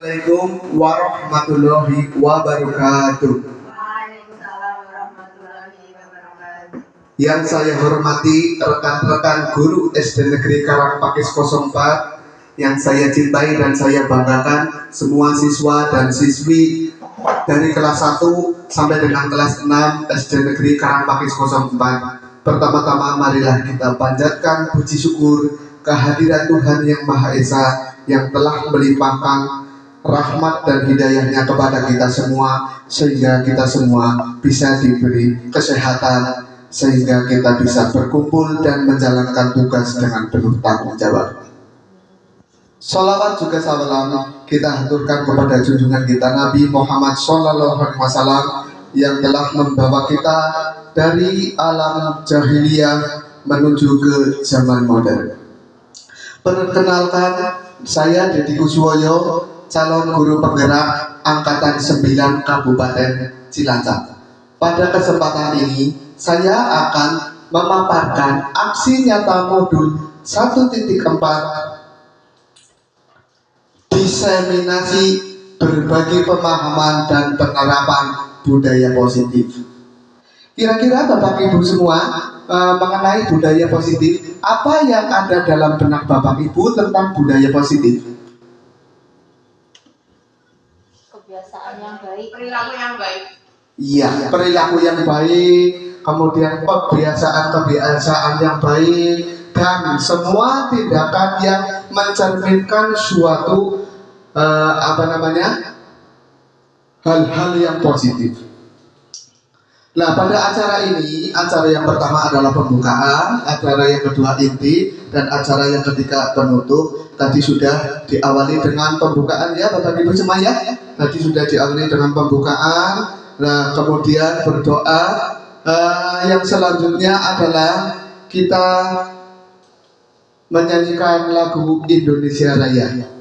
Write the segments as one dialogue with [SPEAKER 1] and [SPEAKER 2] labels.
[SPEAKER 1] Assalamualaikum warahmatullahi wabarakatuh.
[SPEAKER 2] Waalaikumsalam warahmatullahi wabarakatuh.
[SPEAKER 1] Yang saya hormati rekan-rekan guru SD Negeri Karangpakis 04, yang saya cintai dan saya banggakan semua siswa dan siswi dari kelas 1 sampai dengan kelas 6 SD Negeri Karangpakis 04. Pertama-tama marilah kita panjatkan puji syukur kehadiran Tuhan Yang Maha Esa yang telah melimpahkan rahmat dan hidayahnya kepada kita semua, sehingga kita semua bisa diberi kesehatan, sehingga kita bisa berkumpul dan menjalankan tugas dengan penuh tanggung jawab. Salawat juga salam kita haturkan kepada junjungan kita Nabi Muhammad SAW yang telah membawa kita dari alam jahiliyah menuju ke zaman modern. Perkenalkan, saya Deddy Kuswoyo, calon guru penggerak Angkatan 9 Kabupaten Cilacap. Pada kesempatan ini, saya akan memaparkan aksi nyata modul 1.4 diseminasi berbagi pemahaman dan penerapan budaya positif. Kira-kira Bapak Ibu semua mengenai budaya positif, apa yang ada dalam benak Bapak Ibu tentang budaya positif?
[SPEAKER 2] Kebiasaan yang baik, perilaku yang baik.
[SPEAKER 1] Iya, perilaku yang baik, kemudian kebiasaan-kebiasaan yang baik, dan semua tindakan yang mencerminkan suatu hal-hal yang positif. Nah, pada acara ini, acara yang pertama adalah pembukaan, acara yang kedua inti, dan acara yang ketiga penutup. Tadi sudah diawali dengan pembukaan ya Bapak Ibu semua ya. Tadi sudah diawali dengan pembukaan. Nah, kemudian berdoa. Yang selanjutnya adalah kita menyanyikan lagu Indonesia Raya.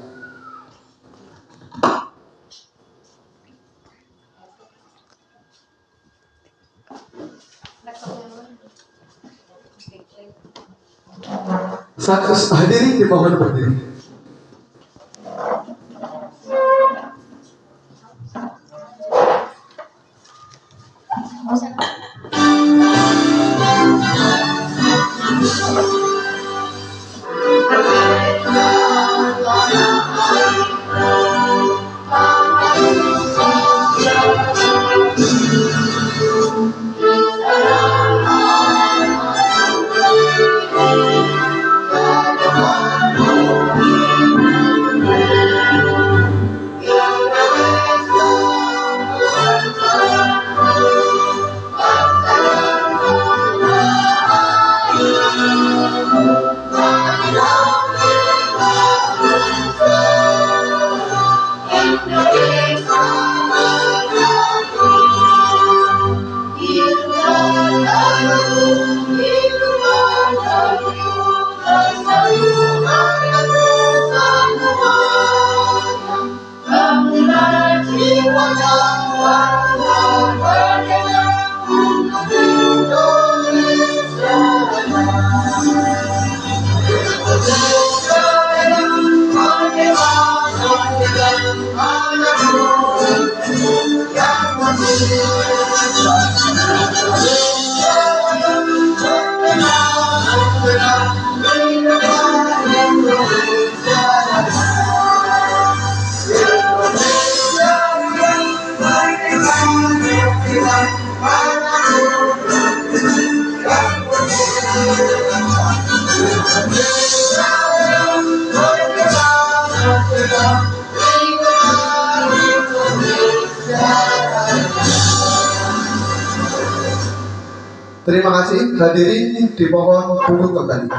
[SPEAKER 1] Hadirin dimohon berdiri. Terima kasih, hadirin dimohon duduk kembali.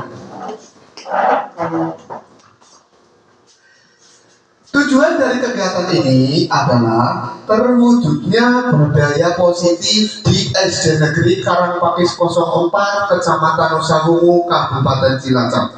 [SPEAKER 1] Tujuan dari kegiatan ini adalah terwujudnya budaya positif di SD Negeri Karangpakis 04, Kecamatan Nusawungu, Kabupaten Cilacap.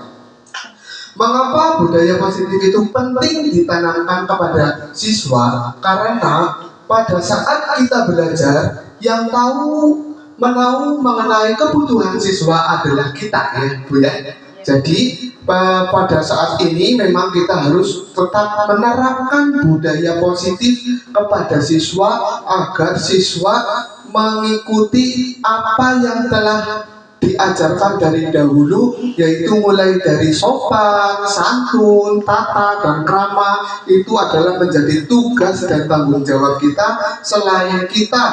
[SPEAKER 1] Mengapa budaya positif itu penting ditanamkan kepada siswa? Karena pada saat kita belajar, yang tahu menahu mengenai kebutuhan siswa adalah kita, ya Bu ya. Jadi pada saat ini memang kita harus tetap menerapkan budaya positif kepada siswa agar siswa mengikuti apa yang telah diajarkan dari dahulu, yaitu mulai dari sopan, santun, tata, dan krama. Itu adalah menjadi tugas dan tanggung jawab kita. Selain kita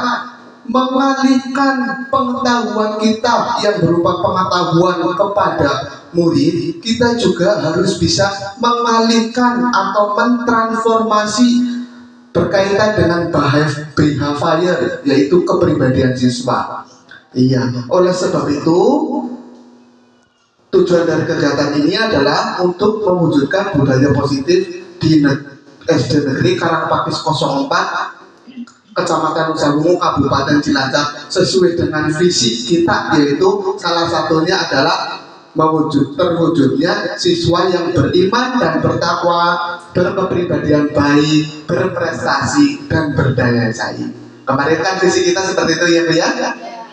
[SPEAKER 1] mengalihkan pengetahuan kita yang berupa pengetahuan kepada murid, kita juga harus bisa mengalihkan atau mentransformasi berkaitan dengan behavior, yaitu kepribadian siswa. Iya, oleh sebab itu tujuan dari kegiatan ini adalah untuk mewujudkan budaya positif di SD Negeri Karangpakis 04 Kecamatan Nusa-Bungu, Kabupaten Cilacap, sesuai dengan visi kita, yaitu salah satunya adalah terwujudnya siswa yang beriman dan bertakwa, berkepribadian baik, berprestasi, dan berdaya saing. Kemarin kan visi kita seperti itu ya Bu ya?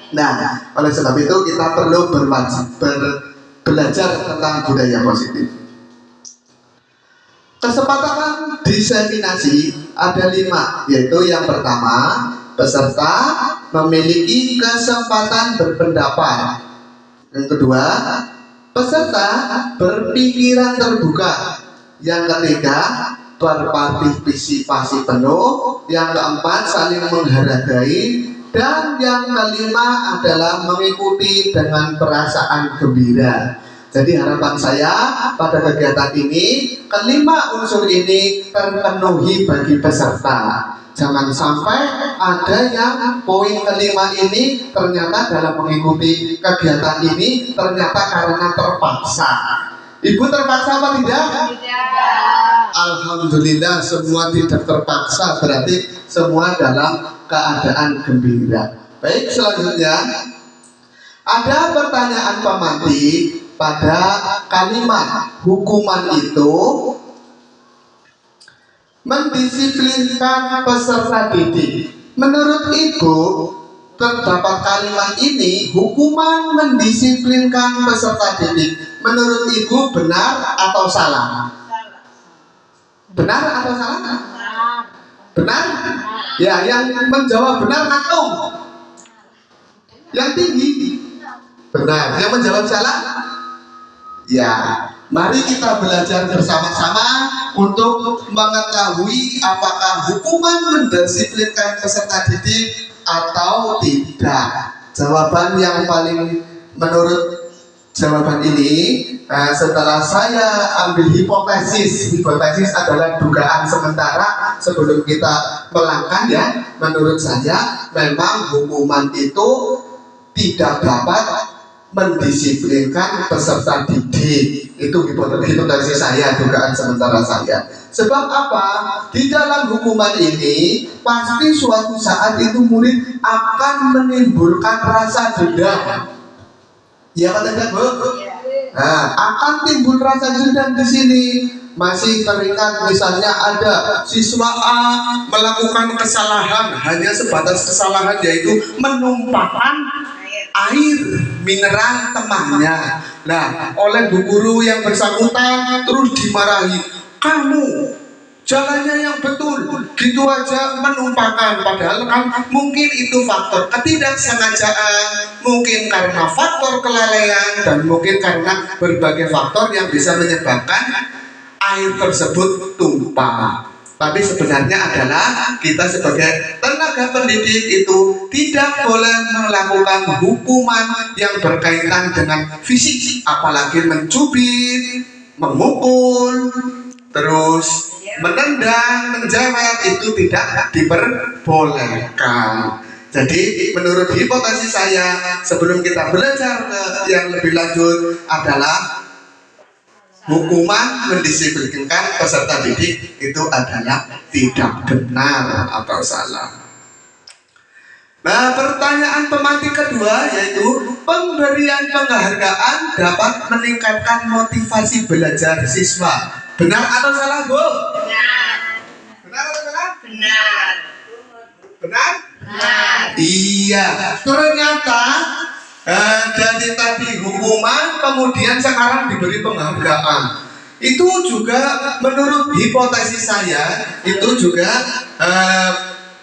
[SPEAKER 1] Nah, oleh sebab itu kita perlu belajar tentang budaya positif. Kesepakatan diseminasi ada 5, yaitu yang pertama, peserta memiliki kesempatan berpendapat. Yang kedua, peserta berpikiran terbuka. Yang ketiga, berpartisipasi penuh. Yang keempat, saling menghargai. Dan yang kelima adalah mengikuti dengan perasaan gembira. Jadi harapan saya pada kegiatan ini, kelima unsur ini terpenuhi bagi peserta. Jangan sampai ada yang poin kelima ini ternyata dalam mengikuti kegiatan ini ternyata karena terpaksa. Ibu terpaksa apa tidak? Tidak. Alhamdulillah semua tidak terpaksa, berarti semua dalam keadaan gembira. Baik, selanjutnya ada pertanyaan pemantik pada kalimat hukuman itu mendisiplinkan peserta didik. Menurut Ibu, terdapat kalimat ini, hukuman mendisiplinkan peserta didik. Menurut Ibu benar atau salah? Benar atau salah? Benar? Ya, yang menjawab benar antum. Yang tinggi. Benar. Yang menjawab salah? Ya. Mari kita belajar bersama-sama untuk mengetahui apakah hukuman mendisiplinkan peserta didik atau tidak. Jawaban yang paling menurut jawaban ini, setelah saya ambil hipotesis adalah dugaan sementara sebelum kita melangkah ya. Menurut saya memang hukuman itu tidak dapat mendisiplinkan peserta didik. Itu hipotesis saya, dugaan sementara saya. Sebab apa? Di dalam hukuman ini pasti suatu saat itu murid akan menimbulkan rasa dendam. Ya kan tidak Bu? Nah, akan timbul rasa dendam di sini. Masih teringat misalnya ada siswa A melakukan kesalahan, hanya sebatas kesalahan yaitu menumpahkan air mineral temannya. Nah, oleh bu guru yang bersangkutan terus dimarahi, kamu jalannya yang betul, gitu aja menumpahkan. Padahal kan mungkin itu faktor ketidaksengajaan, mungkin karena faktor kelalaian, dan mungkin karena berbagai faktor yang bisa menyebabkan air tersebut tumpah. Tapi sebenarnya adalah kita sebagai tenaga pendidik itu tidak boleh melakukan hukuman yang berkaitan dengan fisik, apalagi mencubit, memukul, terus menendang, menjawab, itu tidak diperbolehkan. Jadi menurut hipotesis saya, sebelum kita belajar yang lebih lanjut adalah hukuman mendisiplinkan peserta didik itu adalah tidak benar atau salah. Nah, pertanyaan pemantik kedua yaitu pemberian penghargaan dapat meningkatkan motivasi belajar siswa. Benar atau salah, Bu?
[SPEAKER 2] Benar.
[SPEAKER 1] Benar atau salah?
[SPEAKER 2] Benar.
[SPEAKER 1] Benar?
[SPEAKER 2] Benar.
[SPEAKER 1] Iya, ternyata Dari tadi hukuman, kemudian sekarang diberi penghargaan. Itu juga menurut hipotesis saya, itu juga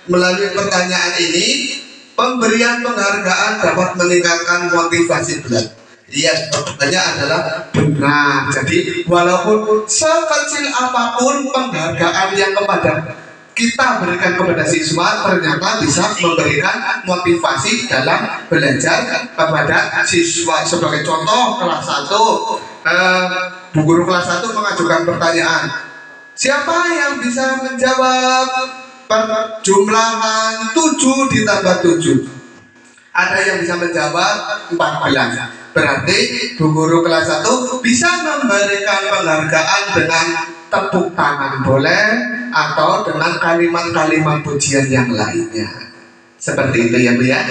[SPEAKER 1] melalui pertanyaan ini, pemberian penghargaan dapat meningkatkan motivasi belajar. Iya, jawabannya adalah benar. Jadi walaupun sekecil apapun penghargaan yang kita berikan kepada siswa, ternyata bisa memberikan motivasi dalam belajar kepada siswa. Sebagai contoh, kelas 1, Bu Guru kelas 1 mengajukan pertanyaan, siapa yang bisa menjawab perjumlahan 7 ditambah 7? Ada yang bisa menjawab 14. Berarti Bu Guru kelas 1 bisa memberikan penghargaan dengan tepuk tangan boleh, atau dengan kalimat-kalimat pujian yang lainnya. Seperti itu ya Bu ya.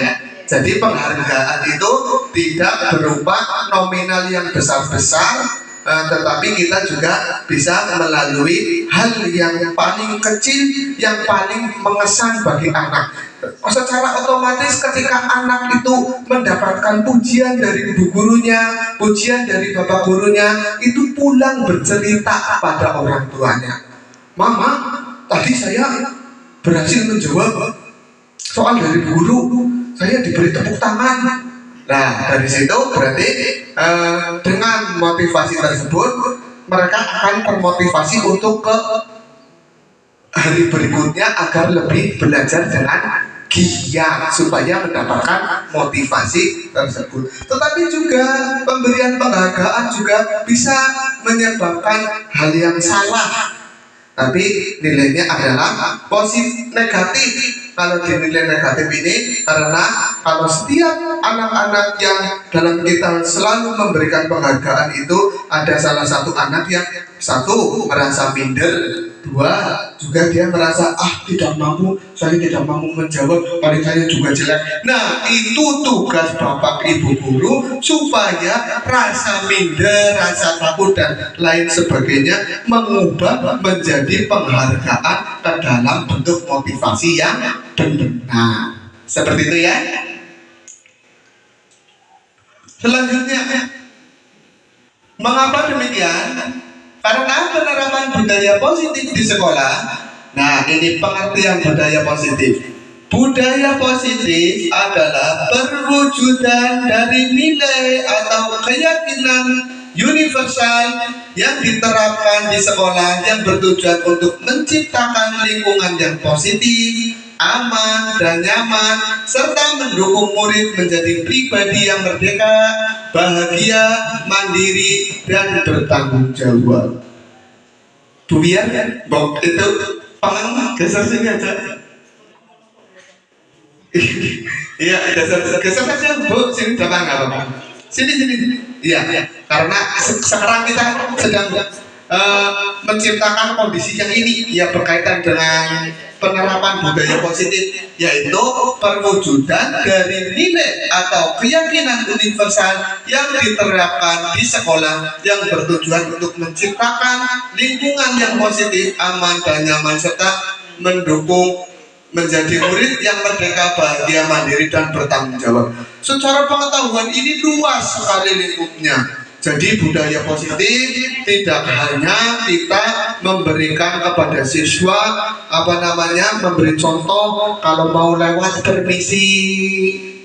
[SPEAKER 1] Jadi penghargaan itu tidak berupa nominal yang besar-besar, tetapi kita juga bisa melalui hal yang paling kecil, yang paling mengesan bagi anak. Secara otomatis ketika anak itu mendapatkan pujian dari ibu gurunya, pujian dari bapak gurunya, itu pulang bercerita pada orang tuanya. Mama, tadi saya berhasil menjawab soal dari guru, saya diberi tepuk tangan. Nah, dari situ berarti dengan motivasi tersebut mereka akan termotivasi untuk ke hari berikutnya agar lebih belajar dengan giat supaya mendapatkan motivasi tersebut. Tetapi juga pemberian penghargaan juga bisa menyebabkan hal yang salah, tapi nilainya adalah positif negatif. Kalau dinilai negatif ini karena kalau setiap anak-anak yang dalam kita selalu memberikan penghargaan itu ada salah satu anak yang satu merasa minder, dua juga dia merasa tidak mampu, saya tidak mampu menjawab, paling saya juga jelek. Nah, itu tugas bapak ibu guru supaya rasa minder, rasa takut dan lain sebagainya mengubah menjadi penghargaan ke dalam bentuk motivasi yang benar. Seperti itu ya. Selanjutnya, mengapa demikian? Karena penerapan budaya positif di sekolah. Nah, ini pengertian budaya positif. Budaya positif adalah perwujudan dari nilai atau keyakinan universal yang diterapkan di sekolah yang bertujuan untuk menciptakan lingkungan yang positif, aman dan nyaman, serta mendukung murid menjadi pribadi yang merdeka, bahagia, mandiri, dan bertanggung jawab. Bu Biar, itu pangan geser sini aja. Iya, geser saja Bu, sini depan nggak apa-apa. Sini. Iya, karena sekarang kita sedang menciptakan kondisi yang ini, ya berkaitan dengan penerapan budaya positif, yaitu perwujudan dari nilai atau keyakinan universal yang diterapkan di sekolah yang bertujuan untuk menciptakan lingkungan yang positif, aman dan nyaman, serta mendukung menjadi murid yang merdeka, bahagia, mandiri, dan bertanggung jawab. Secara pengetahuan ini luas sekali lingkupnya. Jadi budaya positif tidak hanya kita memberikan kepada siswa memberi contoh, kalau mau lewat permisi,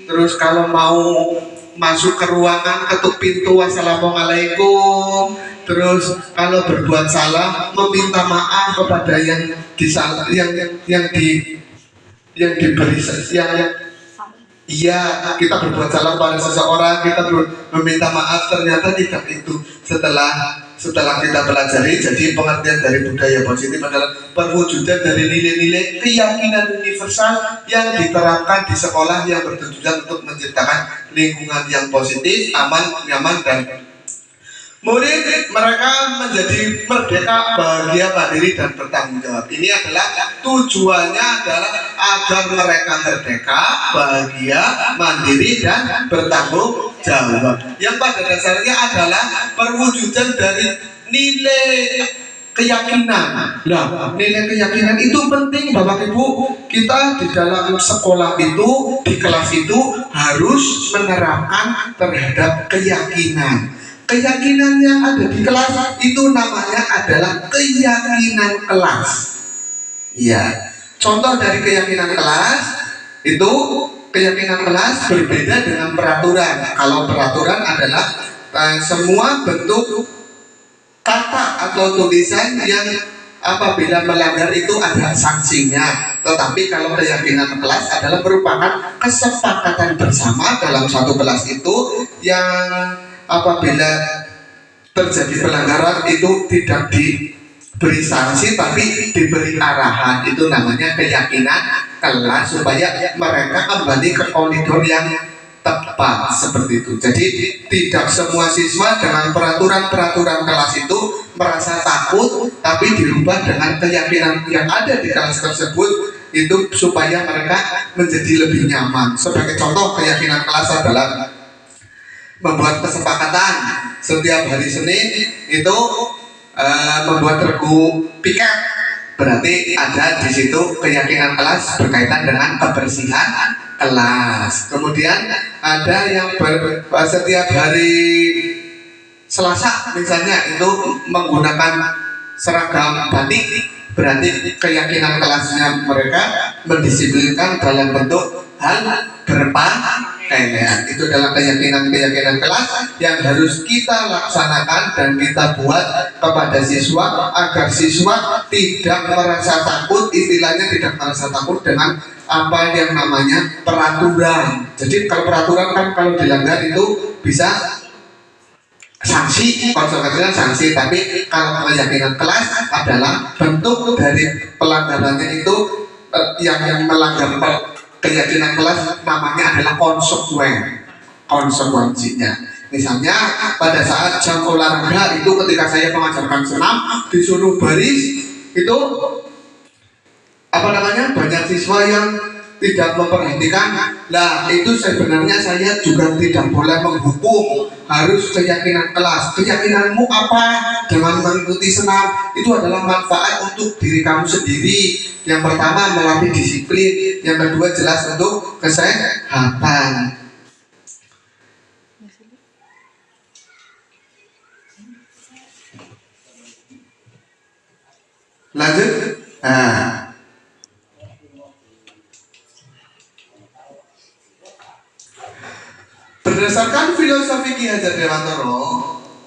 [SPEAKER 1] terus kalau mau masuk ke ruangan ketuk pintu assalamualaikum, terus kalau berbuat salah meminta maaf kepada yang iya, kita berbuat salah pada seseorang, kita meminta maaf, ternyata tidak itu. Setelah kita pelajari, jadi pengertian dari budaya positif adalah perwujudan dari nilai-nilai keyakinan universal yang diterapkan di sekolah yang bertujuan untuk menciptakan lingkungan yang positif, aman, nyaman, dan murid mereka menjadi merdeka, bahagia, mandiri, dan bertanggung jawab. Ini adalah tujuannya adalah agar mereka merdeka, bahagia, mandiri, dan bertanggung jawab. Yang pada dasarnya adalah perwujudan dari nilai keyakinan. Nah, nilai keyakinan itu penting Bapak Ibu. Kita di dalam sekolah itu, di kelas itu harus menerapkan terhadap keyakinan. Keyakinan yang ada di kelas itu namanya adalah keyakinan kelas. Ya, contoh dari keyakinan kelas itu, keyakinan kelas berbeda dengan peraturan. Kalau peraturan adalah semua bentuk kata atau tulisan yang apabila melanggar itu ada sanksinya. Tetapi kalau keyakinan kelas adalah merupakan kesepakatan bersama dalam satu kelas itu, yang apabila terjadi pelanggaran itu tidak diberi sanksi tapi diberi arahan. Itu namanya keyakinan kelas, supaya mereka kembali ke koridor yang tepat, seperti itu. Jadi tidak semua siswa dengan peraturan-peraturan kelas itu merasa takut, tapi dirubah dengan keyakinan yang ada di kelas tersebut itu supaya mereka menjadi lebih nyaman. Sebagai contoh, keyakinan kelas adalah membuat kesepakatan setiap hari Senin itu membuat regu piket. Berarti ada di situ keyakinan kelas berkaitan dengan kebersihan kelas. Kemudian ada yang setiap hari Selasa misalnya itu menggunakan seragam batik. Berarti keyakinan kelasnya mereka mendisiplinkan dalam bentuk hal berpakaian. Itu adalah keyakinan kelas yang harus kita laksanakan dan kita buat kepada siswa, agar siswa tidak merasa takut, istilahnya tidak merasa takut dengan apa yang namanya peraturan. Jadi kalau peraturan kan kalau dilanggar itu bisa sanksi, konsekuensinya sanksi. Tapi kalau keyakinan kelas adalah bentuk dari pelanggarannya itu yang melanggar keyakinan kelas namanya adalah konsekuensinya. Misalnya pada saat jam olahraga itu, ketika saya mengajarkan senam disuruh baris, itu banyak siswa yang tidak memperhatikan. Nah, itu sebenarnya saya juga tidak boleh menghukum, harus keyakinan kelas. Keyakinanmu apa dengan mengikuti senam? Itu adalah manfaat untuk diri kamu sendiri. Yang pertama melatih disiplin, yang kedua jelas untuk kesehatan. Lanjut. Nah, berdasarkan filosofi Ki Hajar Dewantara,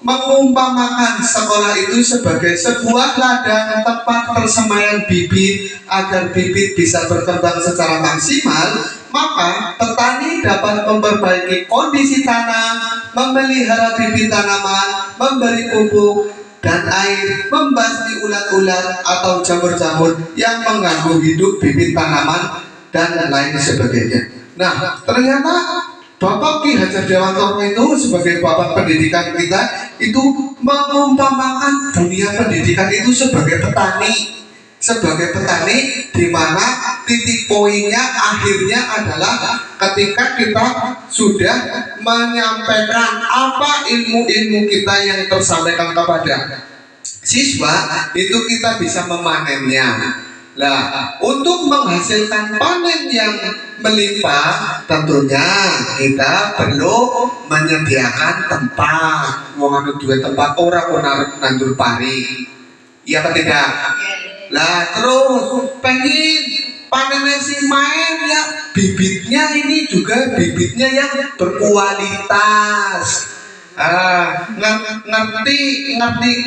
[SPEAKER 1] mengumpamakan sekolah itu sebagai sebuah ladang tempat persemaian bibit agar bibit bisa berkembang secara maksimal, maka petani dapat memperbaiki kondisi tanah, memelihara bibit tanaman, memberi pupuk dan air, membasmi ulat-ulat atau jamur-jamur yang mengganggu hidup bibit tanaman dan lain sebagainya. Nah, ternyata Bapak Ki Hajar Dewantara itu sebagai bapak pendidikan kita itu mengumpamakan dunia pendidikan itu sebagai petani. Sebagai petani, di mana titik poinnya akhirnya adalah ketika kita sudah menyampaikan apa ilmu-ilmu kita yang tersampaikan kepada siswa, itu kita bisa memanennya. Nah, untuk menghasilkan panen yang melimpah, tentunya kita perlu menyediakan tempat. Wong anu duwe tempat ora kok nandur pari. Iya apa tidak? Lah terus pengen panennya si main ya, bibitnya ini juga bibitnya yang berkualitas. Ngerti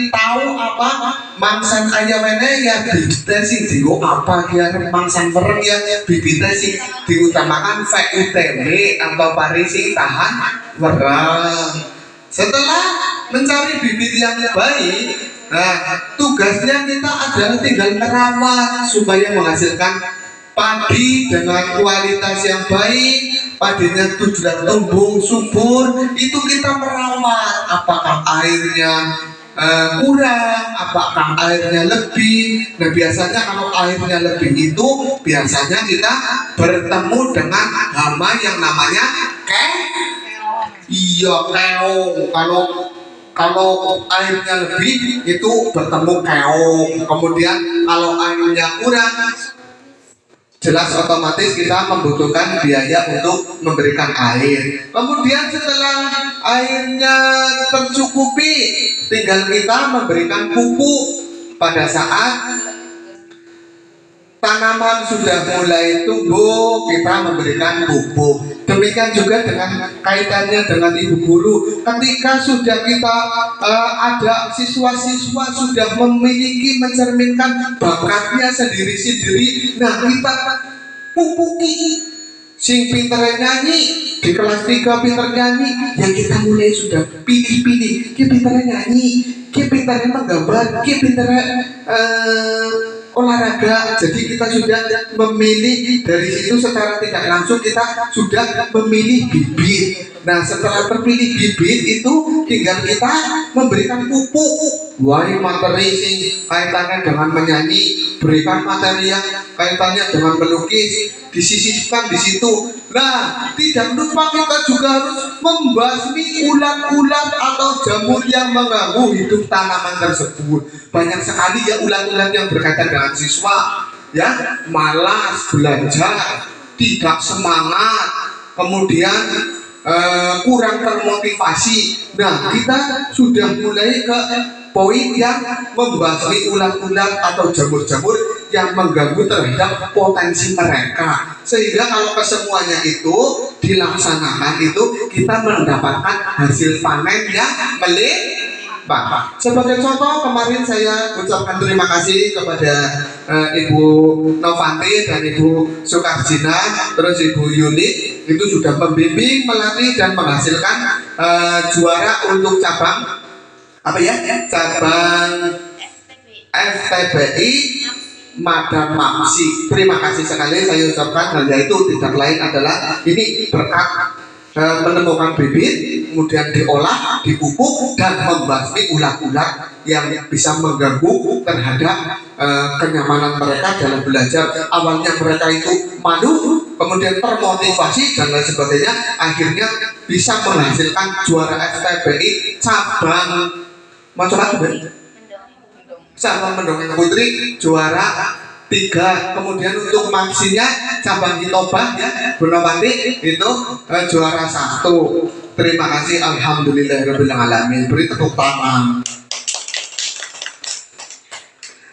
[SPEAKER 1] tahu apa mangsan ayamnya ya, bibitnya sih digo apa ya, mangsan bereng ya bibitnya sih diutamakan VUTB atau pari sih tahan bereng. Setelah mencari bibit yang baik, nah tugasnya kita adalah tinggal merawat supaya menghasilkan padi dengan kualitas yang baik. Padinya sudah tumbuh subur, itu kita merawat. Apakah airnya kurang, apakah airnya lebih. Nah biasanya kalau airnya lebih itu biasanya kita bertemu dengan hama yang namanya keong. Iya, keong. Kalau Kalau airnya lebih itu bertemu keong. Kemudian kalau airnya kurang, jelas otomatis kita membutuhkan biaya untuk memberikan air. Kemudian setelah airnya tercukupi, tinggal kita memberikan pupuk. Pada saat tanaman sudah mulai tumbuh, kita memberikan pupuk. Demikian juga dengan kaitannya dengan ibu guru. Ketika sudah kita ada siswa-siswa sudah memiliki mencerminkan bakatnya sendiri-sendiri, nah kita pupuki. Sing pinter nyanyi di kelas 3 pinter nyanyi, yang kita mulai sudah pilih-pilih. Ki pinter nyanyi, ki pinter menggambar, ki pinter olahraga. Jadi kita sudah memilih dari situ, secara tidak langsung kita sudah memilih bibit. Nah setelah terpilih bibit itu tinggal kita memberikan pupuk. Wah, materi sing kaitannya dengan menyanyi, berikan materi yang kaitannya dengan melukis, disisipkan di situ. Nah, tidak lupa kita juga harus membasmi ulat-ulat atau jamur yang mengganggu hidup tanaman tersebut. Banyak sekali ya ulat-ulat yang berkaitan dengan siswa, ya, malas belajar, tidak semangat, kemudian kurang termotivasi. Nah, kita sudah mulai ke poin yang membasmi ulat-ulat atau jamur-jamur yang mengganggu terhadap potensi mereka, sehingga kalau kesemuanya itu dilaksanakan itu kita mendapatkan hasil panen yang melimpah. Sebagai contoh, kemarin saya ucapkan terima kasih kepada Ibu Novanti dan Ibu Sukarjina, terus Ibu Yuni, itu sudah membimbing, melatih dan menghasilkan juara untuk cabang cabang FTBI Madam Mamsi. Terima kasih sekali saya ucapkan, yaitu tidak lain adalah ini berkat menemukan bibit, kemudian diolah, dipupuk dan membasmi ulat-ulat yang bisa mengganggu terhadap kenyamanan mereka dalam belajar. Awalnya mereka itu malu, kemudian termotivasi dan lain sebagainya, akhirnya bisa menghasilkan juara FTBI cabang cabang mendongeng putri juara 3. Kemudian untuk mamsinya cabang Hitobah ya Bu Novanti itu juara 1. Terima kasih, alhamdulillahirabbil alamin. Beri tepuk tangan.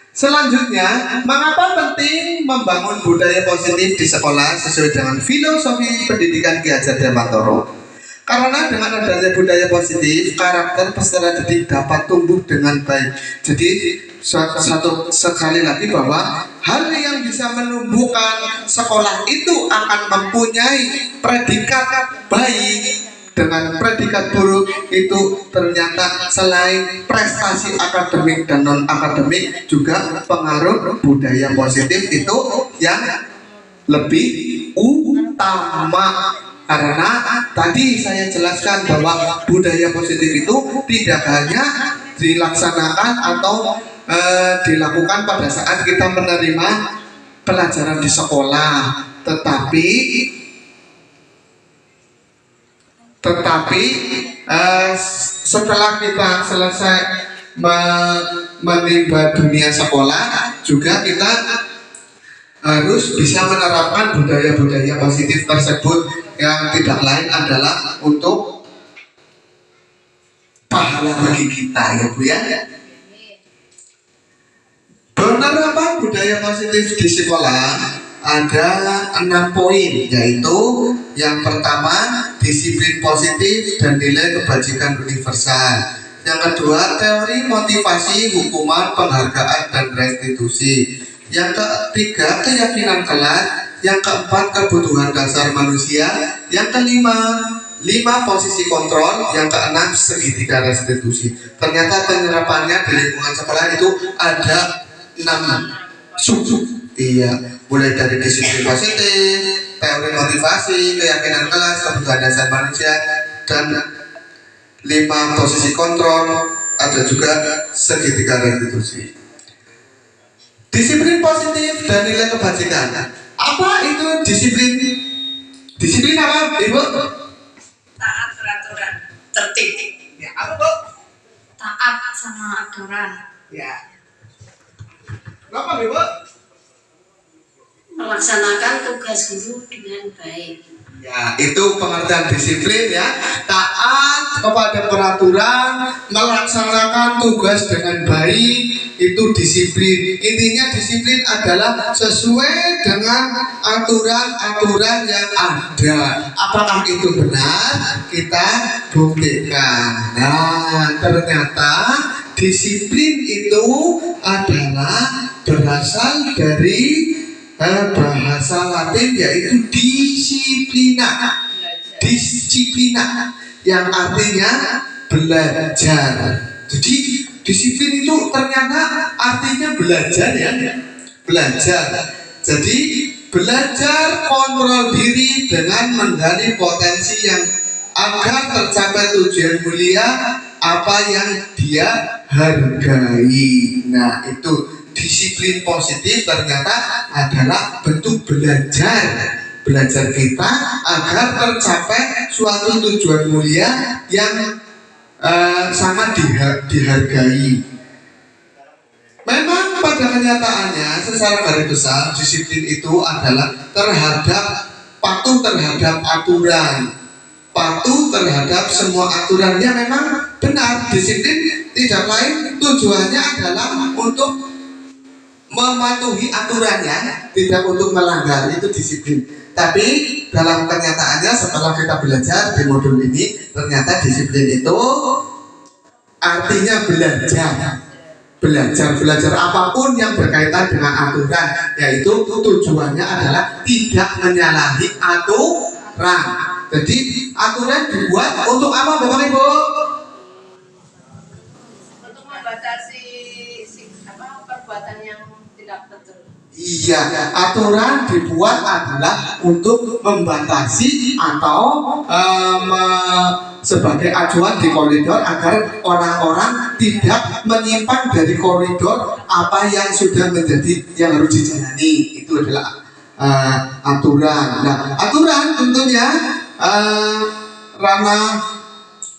[SPEAKER 1] Selanjutnya, mengapa penting membangun budaya positif di sekolah sesuai dengan filosofi pendidikan Ki Hajar Dewantara? Karena dengan adanya budaya positif, karakter peserta didik dapat tumbuh dengan baik. Jadi sekali lagi bahwa hal yang bisa menumbuhkan sekolah itu akan mempunyai predikat baik. Dengan predikat buruk itu ternyata selain prestasi akademik dan non akademik, juga pengaruh budaya positif itu yang lebih utama. Karena tadi saya jelaskan bahwa budaya positif itu tidak hanya dilaksanakan atau dilakukan pada saat kita menerima pelajaran di sekolah, tetapi setelah kita selesai menimba dunia sekolah, juga kita harus bisa menerapkan budaya-budaya positif tersebut, yang tidak lain adalah untuk pahala bagi kita, ya Bu ya. Penerapan budaya positif di sekolah ada 6 poin, yaitu yang pertama disiplin positif dan nilai kebajikan universal. Yang kedua teori motivasi, hukuman, penghargaan dan restitusi. Yang ketiga keyakinan kelak. Yang keempat kebutuhan dasar manusia. Yang kelima 5 posisi kontrol. Yang keenam segitiga restitusi. Ternyata penerapannya di lingkungan sekolah itu ada 6 sub. Iya, mulai dari disiplin positif, teori motivasi, keyakinan kelas, kebutuhan dasar manusia, dan 5 posisi kontrol, ada juga segitiga restitusi. Disiplin positif dan nilai kebajikan. Apa itu disiplin? Disiplin apa, Ibu?
[SPEAKER 3] Taat peraturan, tertib.
[SPEAKER 1] Ya, apa, Bu?
[SPEAKER 3] taat sama aturan.
[SPEAKER 1] Ya. Kenapa nih, Bu?
[SPEAKER 3] Melaksanakan tugas guru dengan baik.
[SPEAKER 1] Ya, itu pengertian disiplin ya. Taat kepada peraturan, melaksanakan tugas dengan baik, itu disiplin. Intinya disiplin adalah sesuai dengan aturan-aturan yang ada. Apakah itu benar? Kita buktikan. Nah, ternyata disiplin itu adalah berasal dari bahasa Latin yaitu disiplina, yang artinya belajar. Jadi disiplin itu ternyata artinya belajar ya, belajar. Jadi belajar kontrol diri dengan menggali potensi yang agar tercapai tujuan mulia apa yang dia hargai. Nah, itu disiplin positif ternyata adalah bentuk belajar kita agar tercapai suatu tujuan mulia yang sangat dihargai. Memang pada kenyataannya secara garis besar disiplin itu adalah patuh terhadap aturan, patuh terhadap semua aturannya. Memang benar, disiplin tidak lain tujuannya adalah untuk mematuhi aturannya, tidak untuk melanggar, itu disiplin. Tapi dalam kenyataannya setelah kita belajar di modul ini, ternyata disiplin itu artinya belajar apapun yang berkaitan dengan aturan, yaitu tujuannya adalah tidak menyalahi aturan. Jadi aturan dibuat untuk apa, Bapak Ibu?
[SPEAKER 2] Untuk membatasi perbuatan yang tidak betul.
[SPEAKER 1] Iya, aturan dibuat adalah untuk membatasi atau sebagai acuan di koridor agar orang-orang tidak menyimpang dari koridor apa yang sudah menjadi yang harus dijalani. Itu adalah aturan. Nah, aturan tentunya ranah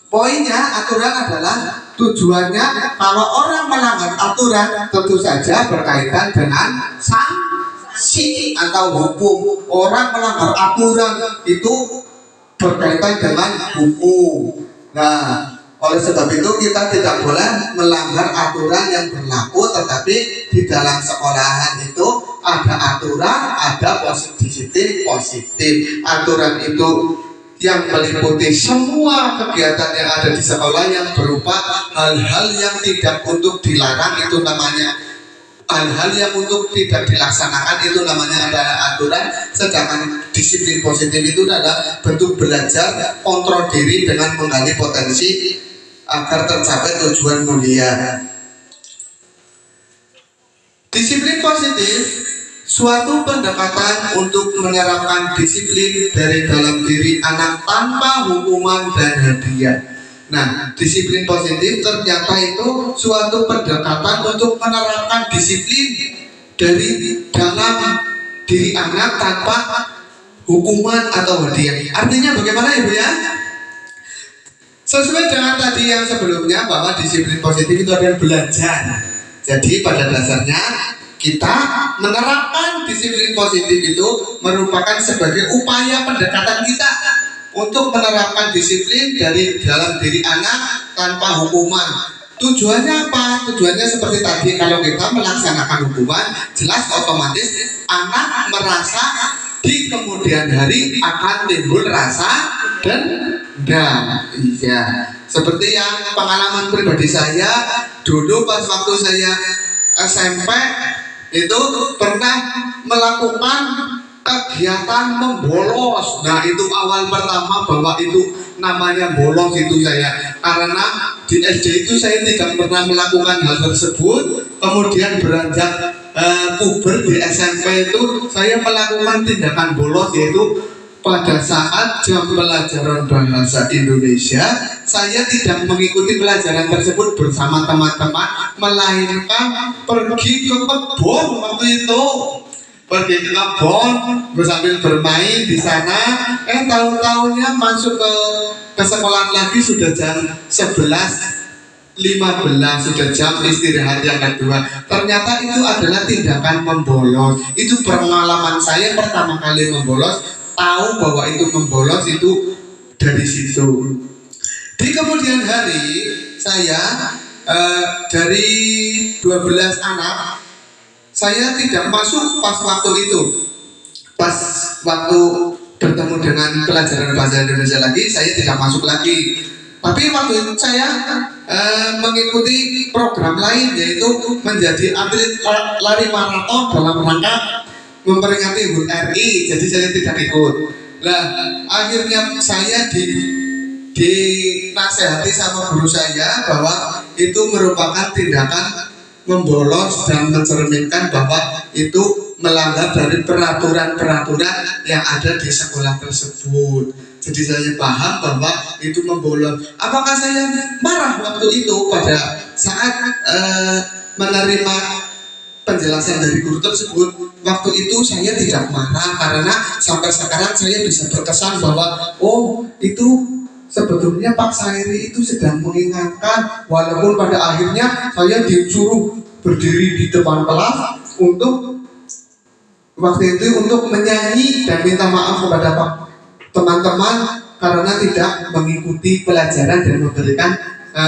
[SPEAKER 1] poinnya, aturan adalah tujuannya kalau orang melanggar aturan tentu saja berkaitan dengan sanksi atau hukum. Orang melanggar aturan itu berkaitan dengan hukum. Nah, oleh sebab itu kita tidak boleh melanggar aturan yang berlaku, tetapi di dalam sekolahan itu ada aturan, ada disiplin positif. Aturan itu yang meliputi semua kegiatan yang ada di sekolah yang berupa hal-hal yang tidak untuk dilarang, itu namanya hal-hal yang untuk tidak dilaksanakan, itu namanya adalah aturan. Sedangkan disiplin positif itu adalah bentuk belajar kontrol diri dengan menggali potensi agar tercapai tujuan mulia. Disiplin positif suatu pendekatan untuk menerapkan disiplin dari dalam diri anak tanpa hukuman dan hadiah. Nah, disiplin positif ternyata itu suatu pendekatan untuk menerapkan disiplin dari dalam diri anak tanpa hukuman atau hadiah. Artinya bagaimana, Ibu ya? Sesuai dengan tadi yang sebelumnya bahwa disiplin positif itu adalah belajar. Jadi pada dasarnya kita menerapkan disiplin positif itu merupakan sebagai upaya pendekatan kita untuk menerapkan disiplin dari dalam diri anak tanpa hukuman. Tujuannya apa? Tujuannya seperti tadi, kalau kita melaksanakan hukuman, jelas otomatis anak merasa di kemudian hari akan timbul rasa dendam. Iya, seperti yang pengalaman pribadi saya dulu pas waktu saya SMP itu pernah melakukan kegiatan membolos. Nah, itu awal pertama bahwa itu namanya bolos itu saya, karena di SD itu saya tidak pernah melakukan hal tersebut. Kemudian beranjak puber di SMP itu saya melakukan tindakan bolos, yaitu pada saat jam pelajaran bahasa Indonesia saya tidak mengikuti pelajaran tersebut bersama teman-teman, melainkan pergi ke kebun. Waktu itu pergi ke kebun sambil bermain di sana. Tahu-tahunya masuk ke sekolah lagi sudah jam 11 sudah jam istirahat yang kedua. Ternyata itu adalah tindakan membolos. Itu pengalaman saya pertama kali membolos, tahu bahwa itu membolos itu dari situ. Di kemudian hari saya dari 12 anak, saya tidak masuk pas waktu itu. Pas waktu bertemu dengan pelajaran bahasa Indonesia lagi, saya tidak masuk lagi. Tapi waktu itu saya mengikuti program lain, yaitu menjadi atlet lari maraton dalam rangka memperingati HUT RI. Jadi saya tidak ikut. Nah, akhirnya saya dinasehati sama guru saya bahwa itu merupakan tindakan membolos dan mencerminkan bahwa itu melanggar dari peraturan-peraturan yang ada di sekolah tersebut. Jadi saya paham bahwa itu membolos. Apakah saya marah waktu itu pada saat menerima penjelasan dari guru tersebut? Waktu itu saya tidak marah, karena sampai sekarang saya bisa berkesan bahwa oh, itu sebetulnya Pak Sairi itu sedang mengingatkan, walaupun pada akhirnya saya disuruh berdiri di depan kelas untuk waktu itu untuk menyanyi dan minta maaf kepada teman-teman karena tidak mengikuti pelajaran dan memberikan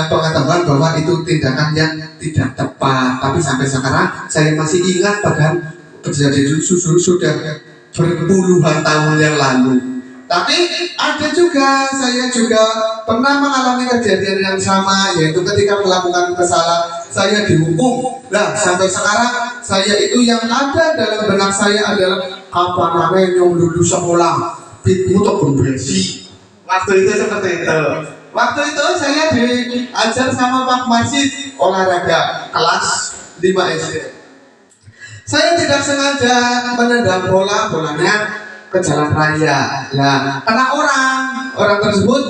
[SPEAKER 1] pengetahuan bahwa itu tindakan yang tidak tepat. Tapi sampai sekarang saya masih ingat, padahal kejadian itu sudah berpuluhan tahun yang lalu. Tapi ada juga, saya juga pernah mengalami kejadian yang sama, yaitu ketika melakukan kesalahan saya dihukum. Nah, sampai sekarang saya itu yang ada dalam benak saya adalah apa namanya yang dulu sekolah pitmu untuk berbesi. Waktu itu seperti itu. Waktu itu saya diajar sama Pak Masjid olahraga kelas 5 SD. Saya tidak sengaja menendang bolanya ke jalan raya. Nah, karena orang tersebut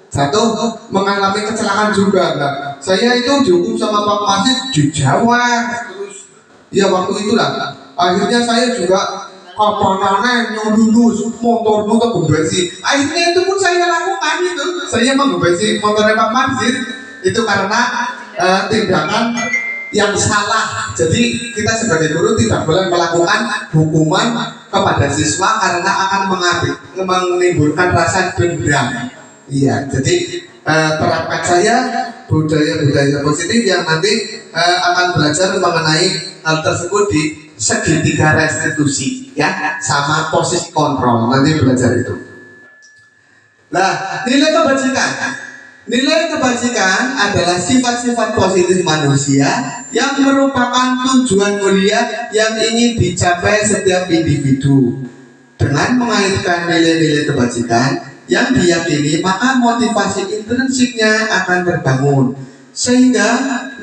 [SPEAKER 1] jatuh mengalami kecelakaan juga. Nah, saya itu dihukum sama Pak Masjid, dijawab terus. Ya waktu itulah akhirnya saya juga apa yang lulus motormu ke berbesi. Akhirnya itu pun saya lakukan itu. Saya mengebesi motornya Pak Masjid itu karena tindakan yang salah. Jadi kita sebagai guru tidak boleh melakukan hukuman kepada siswa karena akan menimbulkan rasa dendam. Iya, jadi terapkan saya budaya-budaya positif yang nanti akan belajar mengenai hal tersebut di segitiga restitusi, ya, sama posisi kontrol. Nanti belajar itu. Nah, nilai kebajikan adalah sifat-sifat positif manusia yang merupakan tujuan mulia yang ingin dicapai setiap individu. Dengan mengaitkan nilai-nilai kebajikan yang diyakini, maka motivasi intrinsiknya akan terbangun, sehingga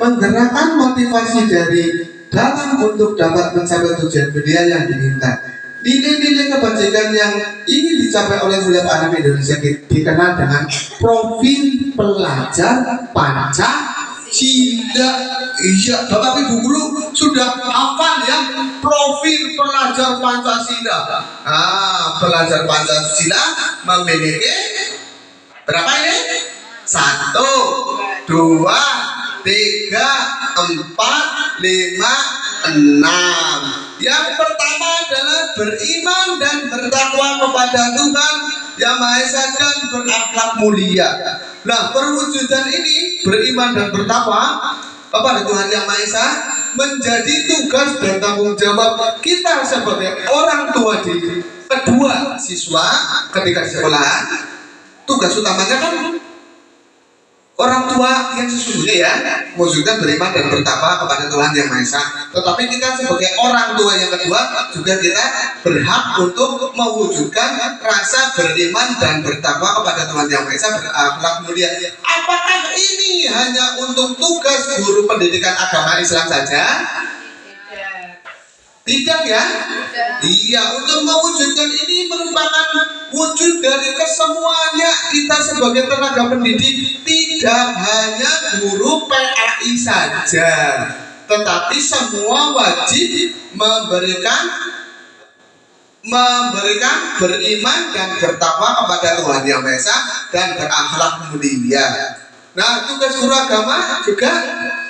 [SPEAKER 1] menggerakkan motivasi dari dalam untuk dapat mencapai tujuan mulia yang diinginkan. Nilai-nilai kebajikan yang ingin dicapai oleh setiap anak Indonesia dikenal dengan profil pelajar Pancasila. Iya, Bapak Ibu guru sudah hafal ya profil pelajar Pancasila. Pelajar Pancasila memiliki berapa ini? 1, 2, 3, 4, 5, 6. Yang pertama adalah beriman dan bertakwa kepada Tuhan Yang Maha Esa dan berakhlak mulia. Nah, perwujudan ini beriman dan bertakwa kepada Tuhan Yang Maha Esa menjadi tugas dan tanggung jawab kita sebagai orang tua di kedua siswa ketika di sekolah. Tugas utamanya kan orang tua yang sesungguhnya ya, maksudnya beriman dan bertakwa kepada Tuhan Yang Maha Esa. Tetapi kita sebagai orang tua yang kedua juga kita berhak untuk mewujudkan rasa beriman dan bertakwa kepada Tuhan Yang Maha Esa, berakhlak mulia. Apakah ini hanya untuk tugas guru pendidikan agama Islam saja? Tidak ya? Iya, untuk mewujudkan ini merupakan wujud dari kesemuanya kita sebagai tenaga pendidik, tidak hanya guru PAI saja, tetapi semua wajib memberikan beriman dan bertakwa kepada Tuhan Yang Maha Esa dan berakhlak mulia. Nah, tugas guru agama juga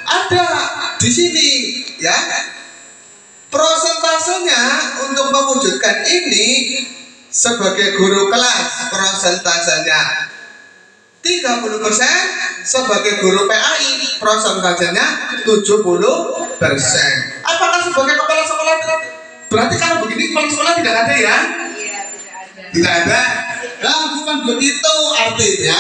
[SPEAKER 1] ada di sini, ya. Prosentasenya untuk mewujudkan ini sebagai guru kelas, prosentasenya 30%, sebagai guru PAI prosentasenya 70%. Apakah sebagai kepala sekolah? Berarti kalau begini kepala sekolah tidak ada ya?
[SPEAKER 3] Iya, tidak ada.
[SPEAKER 1] Tidak ada. Nah, bukan begitu, artinya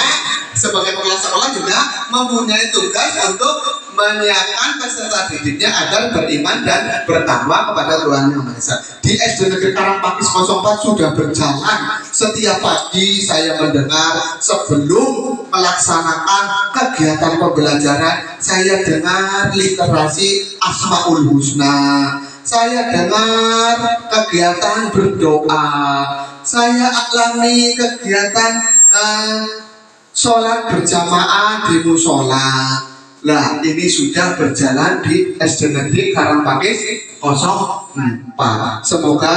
[SPEAKER 1] sebagai kepala sekolah juga mempunyai tugas untuk menyiapkan peserta didiknya agar beriman dan bertakwa kepada Tuhan Yang Maha Esa. Di SD Negeri Karangpakis 04 sudah berjalan. Setiap pagi saya mendengar sebelum melaksanakan kegiatan pembelajaran, saya dengar literasi Asmaul Husna, saya dengar kegiatan berdoa, saya alami kegiatan sholat berjamaah di musola. Nah, ini sudah berjalan di SD Negeri Karangpakis 04. Semoga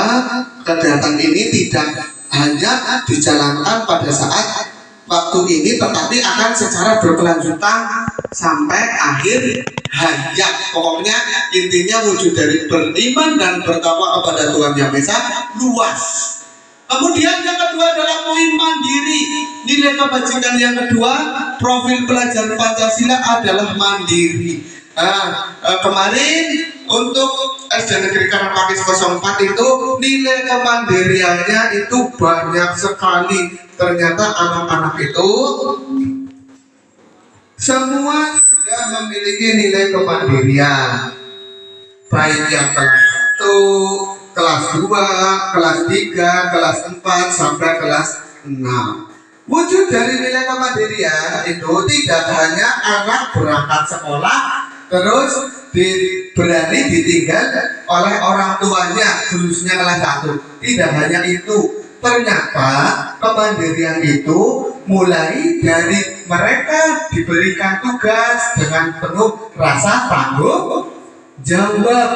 [SPEAKER 1] kegiatan ini tidak hanya dijalankan pada saat waktu ini, tetapi akan secara berkelanjutan sampai akhir hayat. Pokoknya intinya wujud dari beriman dan bertakwa kepada Tuhan Yang Maha Esa luas. Kemudian yang kedua adalah poin mandiri. Nilai kebajikan yang kedua, profil pelajar Pancasila adalah mandiri. Kemarin untuk SD Negeri Karangpakis 04 itu nilai kemandiriannya itu banyak sekali. Ternyata anak-anak itu semua sudah memiliki nilai kemandirian, baik yang kelas 1, kelas 2, kelas 3, kelas 4, sampai kelas 6. Wujud dari nilai kemandirian itu tidak hanya anak berangkat sekolah terus berani ditinggal oleh orang tuanya khususnya kelas 1. Tidak hanya itu, ternyata kemandirian itu mulai dari mereka diberikan tugas dengan penuh rasa tanggung jawab,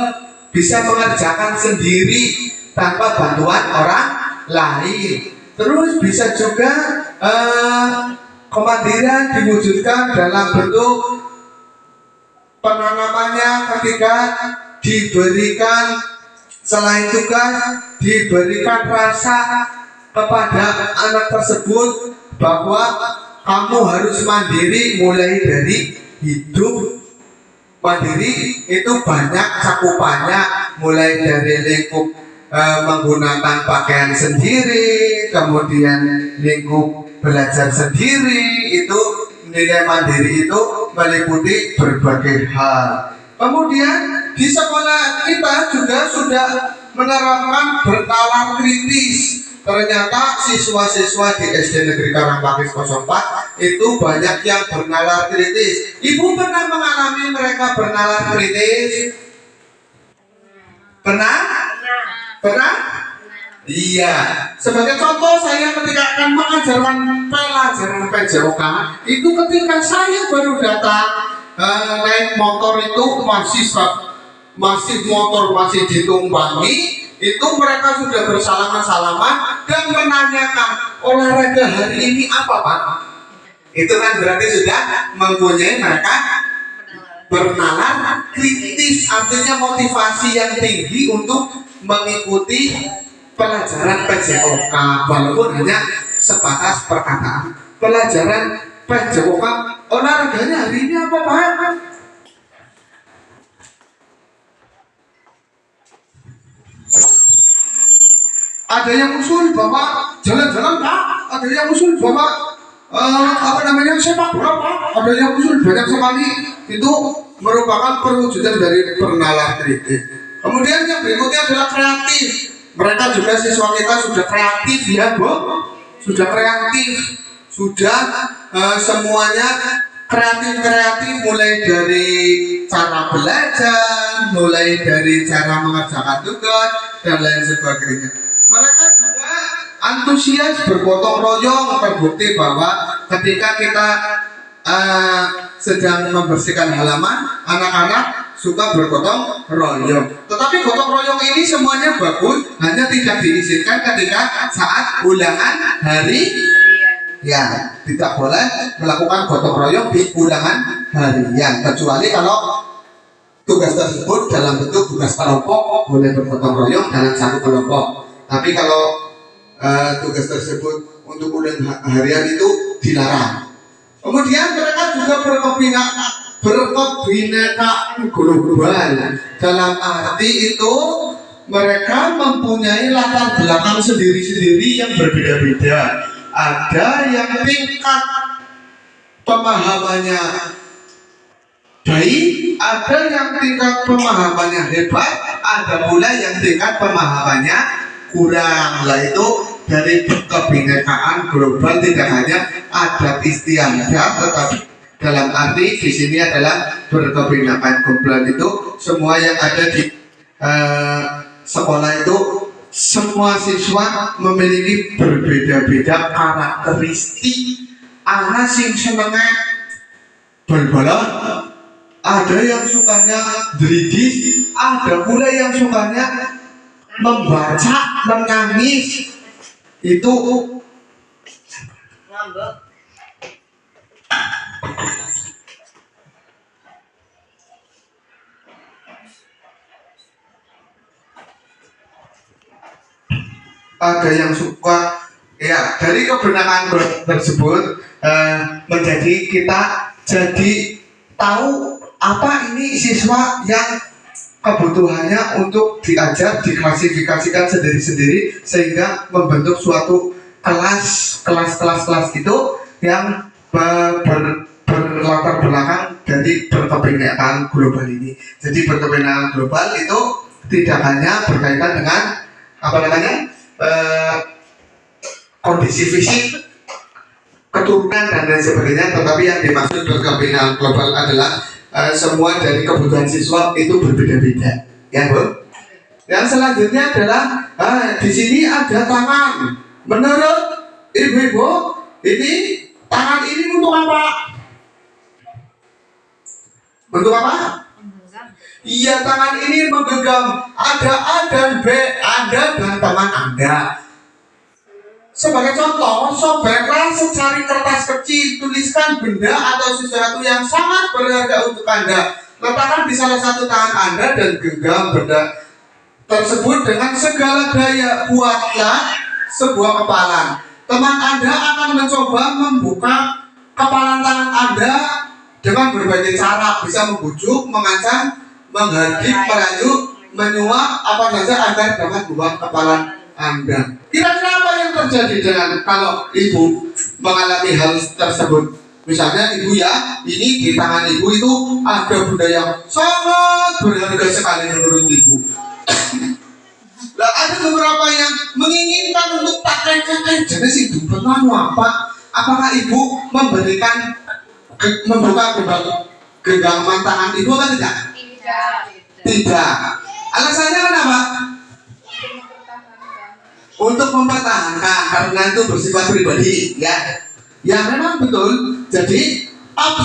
[SPEAKER 1] bisa mengerjakan sendiri tanpa bantuan orang lain. Terus bisa juga kemandirian diwujudkan dalam bentuk penanamannya ketika diberikan, selain tugas, diberikan rasa kepada anak tersebut bahwa kamu harus mandiri mulai dari hidup. Mandiri itu banyak cakupannya, mulai dari lingkup menggunakan pakaian sendiri, kemudian lingkup belajar sendiri. Itu nilai mandiri itu meliputi berbagai hal. Kemudian di sekolah kita juga sudah menerapkan bernalar kritis. Ternyata siswa-siswa di SD Negeri Karangpakis 04 itu banyak yang bernalar kritis. Ibu pernah mengalami mereka bernalar kritis? Pernah? Pernah? Iya. Sebagai contoh, saya ketika akan mengajarkan pelajaran PJOK itu, ketika saya baru datang naik motor itu masih ditumpangi. Itu mereka sudah bersalaman-salaman dan menanyakan, olahraga hari ini apa Pak? Itu kan berarti sudah mempunyai mereka bernalar kritis, artinya motivasi yang tinggi untuk mengikuti pelajaran PJOK, walaupun hanya sebatas perkataan. Pelajaran PJOK, olahraganya hari ini apa Pak? Ada yang usul bahwa jalan-jalan Pak, ada yang usul bahwa sepak bola Pak, ada yang usul banyak sekali. Itu merupakan perwujudan dari bernalar kritis. Kemudian yang berikutnya adalah kreatif. Mereka juga siswa kita sudah kreatif ya Bu, sudah kreatif, sudah semuanya kreatif, mulai dari cara belajar, mulai dari cara mengerjakan tugas dan lain sebagainya. Mereka juga antusias bergotong royong. Terbukti bahwa ketika kita sedang membersihkan halaman, anak-anak suka bergotong royong. Tetapi gotong royong ini semuanya bagus, hanya tidak diizinkan ketika saat ulangan hari Ya, tidak boleh melakukan gotong royong di ulangan harian, kecuali kalau tugas tersebut dalam bentuk tugas kelompok boleh bergotong royong dalam satu kelompok. Tapi kalau tugas tersebut untuk ulangan harian itu dilarang. Kemudian mereka juga berkebinekaan global, dalam arti itu mereka mempunyai latar belakang sendiri-sendiri yang berbeda-beda. Ada yang tingkat pemahamannya baik, ada yang tingkat pemahamannya hebat, ada pula yang tingkat pemahamannya kurang. Lah itu dari kebinekaan global tidak hanya adat istiadat, tetapi dalam arti di sini adalah berkebinekaan global itu semua yang ada di sekolah itu, semua siswa memiliki berbeda-beda karakteristik. Anak sing senengnya bal-balan, ada yang sukanya dridis, ada pula yang sukanya membaca, menangis. Itu ngambek. Ada yang suka, ya, dari kebenaran tersebut menjadi kita jadi tahu apa ini siswa yang kebutuhannya untuk diajar diklasifikasikan sendiri-sendiri, sehingga membentuk suatu kelas itu yang berlatar belakang dari berkebinekaan global ini. Jadi berkebinekaan global itu tidak hanya berkaitan dengan apa namanya kondisi fisik, keturunan dan lain sebagainya, tetapi yang dimaksud berkebinekaan global adalah semua dari kebutuhan siswa itu berbeda-beda, ya Bu. Yang selanjutnya adalah di sini ada tangan. Menurut ibu-ibu, ini tangan ini untuk apa? Untuk apa? Iya, tangan ini menggenggam. Ada A dan B, Anda dan teman Anda. Sebagai contoh, sobeklah secari kertas kecil, tuliskan benda atau sesuatu yang sangat berharga untuk Anda. Letakkan di salah satu tangan Anda dan genggam benda tersebut dengan segala daya. Buatlah sebuah kepalan. Teman Anda akan mencoba membuka kepalan tangan Anda dengan berbagai cara, bisa membujuk, mengancam, menghardik, merayu, menyuap, apa saja agar dapat membuka kepalan Anda. Kira-kira apa yang terjadi dengan kalau ibu mengalami hal tersebut? Misalnya ibu ya, ini di tangan ibu itu ada benda yang sangat berharga sekali menurut ibu. Lah ada beberapa yang menginginkan untuk pakai jadi sih benar apa? Apakah ibu memberikan membuka genggaman tangan ibu atau tidak? Tidak. Alasannya kenapa? Untuk mempertahankan, karena itu bersifat pribadi, ya. Ya memang betul. Jadi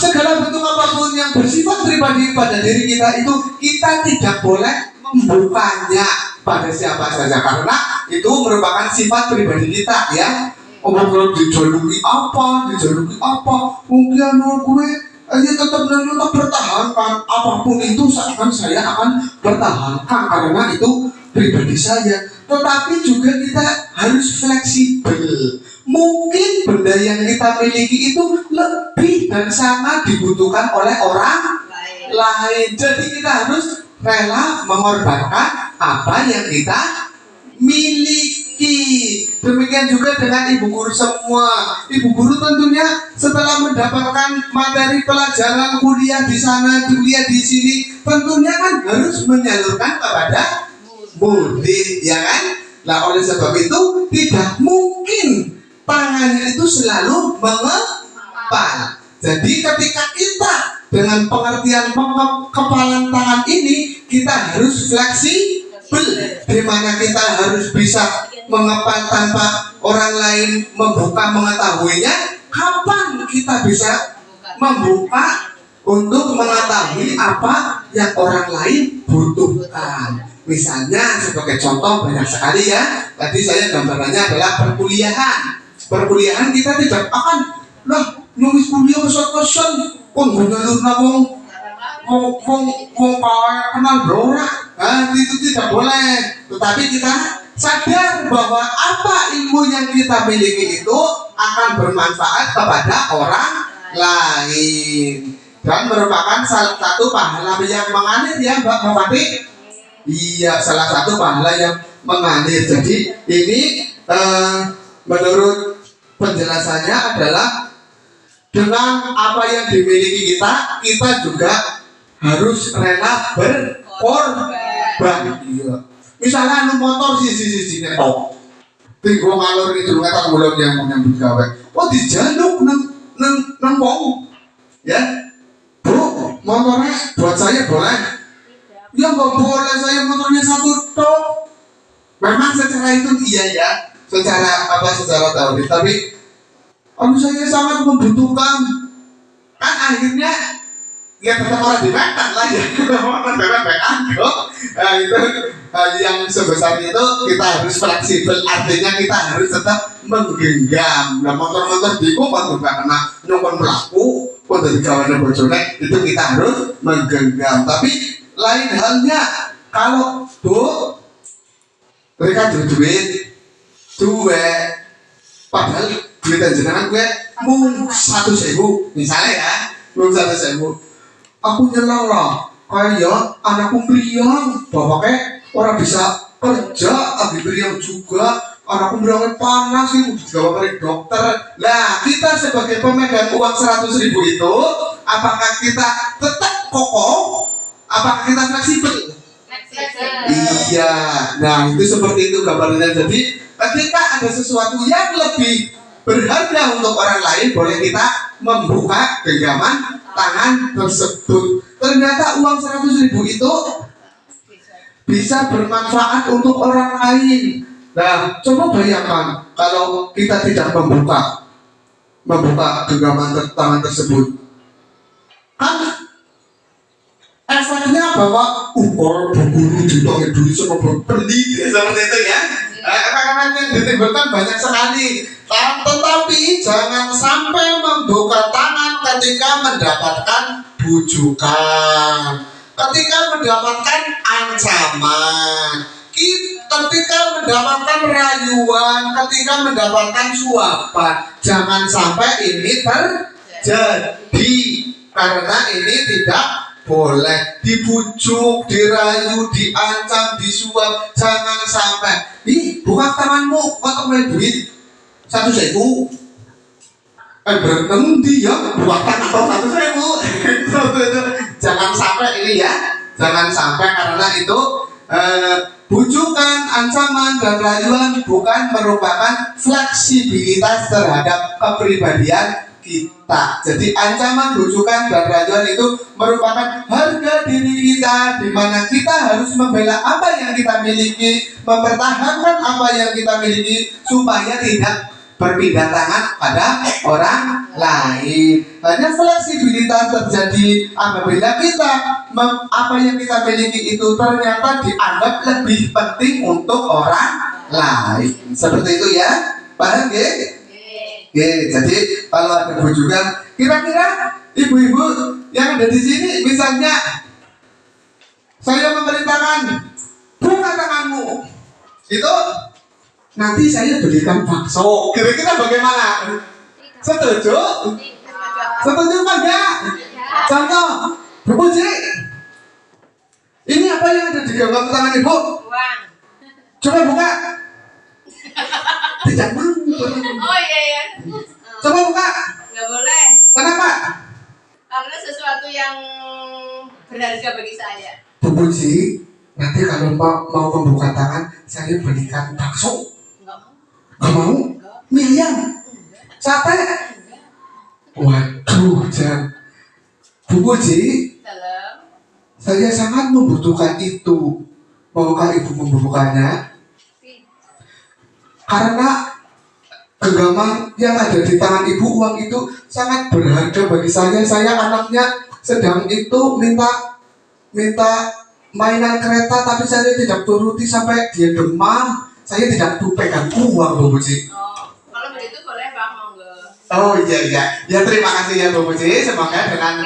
[SPEAKER 1] segala bentuk apapun yang bersifat pribadi pada diri kita itu kita tidak boleh membukanya pada siapa saja, karena itu merupakan sifat pribadi kita, ya. Kalau dijoluki apa, mungkin gue tetap bertahankan apapun itu, seakan saya akan bertahankan karena itu pribadi saya. Tetapi juga kita harus fleksibel. Mungkin benda yang kita miliki itu lebih dan sangat dibutuhkan oleh orang lain. Jadi kita harus rela mengorbankan apa yang kita miliki. Demikian juga dengan ibu guru semua. Ibu guru tentunya setelah mendapatkan materi pelajaran kuliah di sana, kuliah di sini, tentunya kan harus menyalurkan kepada murid, ya kan? Nah, oleh sebab itu tidak mungkin tangannya itu selalu mengepal. Jadi ketika kita dengan pengertian kepalan tangan ini, kita harus fleksibel, di mana kita harus bisa mengepal tanpa orang lain membuka mengetahuinya. Kapan kita bisa membuka untuk mengetahui apa yang orang lain butuhkan? Misalnya sebagai contoh banyak sekali, ya. Tadi saya gambarannya adalah perkuliahan. perkuliahan kita tidak akan lah nulis kuliah pesan-pesan kon gunalur namung wong kaya kenal dora. Nah, itu tidak boleh. Tetapi kita sadar bahwa apa ilmu yang kita miliki itu akan bermanfaat kepada orang lain dan merupakan salah satu pahala yang mengalir ya Mbak Mufati. Iya, salah satu pahala yang mengalir. Jadi ini menurut penjelasannya adalah dengan apa yang dimiliki kita, kita juga harus rela berkorban. Iya. Misalnya anu motor sisi netok, tinggal ngalor itu nggak mulai yang menyambut gawe. Oh dijaluk neng wong, ya. Bu, motornya buat saya boleh. Ya nggak boleh, saya motornya satu tok. Memang secara itu iya ya, secara teori. Tapi saya sangat membutuhkan. Kan akhirnya ya tetap orang dimakan lah ya. Orang bebek nah, itu yang sebesar itu kita harus fleksibel. Artinya kita harus tetap menggenggam. Nah motor-motor diku kalau nggak kena nyokon pelaku, kalau dari kawannya bojone itu kita harus menggenggam. Tapi lain halnya kalau bu mereka duit padahal duit jenengan gue mung 1.000 misalnya ya, mung 1.000 aku nyelang lah kayak anakku meriang bapaknya orang bisa kerja lagi meriang juga anakku meriangnya panas itu juga dari dokter. Nah kita sebagai pemegang uang 100.000 itu apakah kita tetap kokoh? Apakah kita fleksibel? Iya, nah itu seperti itu gambarnya. Jadi ketika ada sesuatu yang lebih berharga untuk orang lain, boleh kita membuka genggaman tangan tersebut. Ternyata uang 100.000 itu bisa bermanfaat untuk orang lain. Nah, coba bayangkan kalau kita tidak membuka genggaman tangan tersebut, kan efeknya bahwa kalau berguru jutaan duit sama berbeli seperti itu ya. Efek yang ditimbulkan banyak sekali. Tetapi jangan sampai membuka tangan ketika mendapatkan bujukan, ketika mendapatkan ancaman, ketika mendapatkan rayuan, ketika mendapatkan suapan. Jangan sampai ini terjadi karena ini tidak boleh dibujuk, dirayu, diancam, disuap. Jangan sampai. Ih, buka tanganmu untuk main duit 1.000. Berhenti dia buka tangan atau 1.000. Jangan sampai ini ya. Jangan sampai karena itu bujukan, ancaman dan rayuan bukan merupakan fleksibilitas terhadap kepribadian kita. Jadi ancaman, bujukan dan rayuan itu merupakan harga diri kita, di mana kita harus membela apa yang kita miliki, mempertahankan apa yang kita miliki supaya tidak berpindah tangan pada orang lain. Hanya fleksibilitas terjadi apabila kita apa yang kita miliki itu ternyata dianggap lebih penting untuk orang lain. Seperti itu ya, paham ya? Oke, jadi kalau ada bujukan, kira-kira ibu-ibu yang ada di sini, misalnya saya memerintahkan buka tanganmu, itu nanti saya belikan bakso. Kira-kira bagaimana? Setuju? Setuju apa enggak? Contoh, Bu Puji, ini apa yang ada di genggam tangan ibu?
[SPEAKER 2] Uang.
[SPEAKER 1] Coba buka. Tidak mau.
[SPEAKER 2] Oh iya.
[SPEAKER 1] Coba buka.
[SPEAKER 2] Nggak boleh.
[SPEAKER 1] Kenapa?
[SPEAKER 2] Karena sesuatu yang berharga bagi saya.
[SPEAKER 1] Bu Puji, nanti kalau mau membuka tangan, saya belikan bakso. Nggak mau? Mie ayam? Sate? Waduh, jangan. Bu Puji,
[SPEAKER 2] Dalam.
[SPEAKER 1] saya sangat membutuhkan itu. Maukah ibu membukanya? Karena genggaman yang ada di tangan ibu, uang itu sangat berharga bagi saya. Saya anaknya sedang itu minta mainan kereta, tapi saya tidak turuti sampai dia demam. Saya tidak pegang uang, Bu Puji.
[SPEAKER 2] Oh, kalau begitu boleh
[SPEAKER 1] Oh iya, ya terima kasih ya Bu Puji. Semoga dengan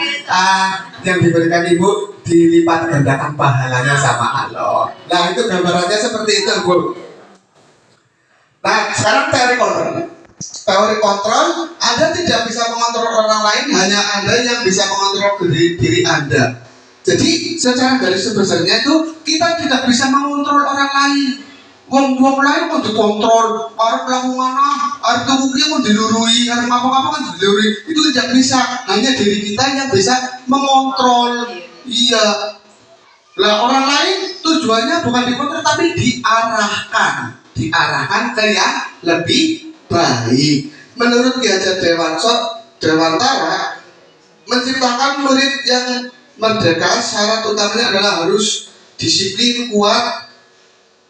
[SPEAKER 1] yang diberikan Ibu dilipat gandakan pahalanya sama Allah. Nah itu gambarannya seperti itu Bu. Nah sekarang teori kontrol. Teori kontrol, Anda tidak bisa mengontrol orang lain, hanya Anda yang bisa mengontrol diri Anda. Jadi secara garis besarnya itu kita tidak bisa mengontrol orang lain. Wong lain mau dikontrol, arep laku mana, arep tuku mau dilurui, arep apa-apa kan dilurui. Itu tidak bisa, hanya diri kita yang bisa mengontrol. Iya. Lah orang lain tujuannya bukan dikontrol tapi diarahkan ke yang lebih baik. Menurut Ki Hajar Dewantara menciptakan murid yang merdeka syarat utamanya adalah harus disiplin kuat.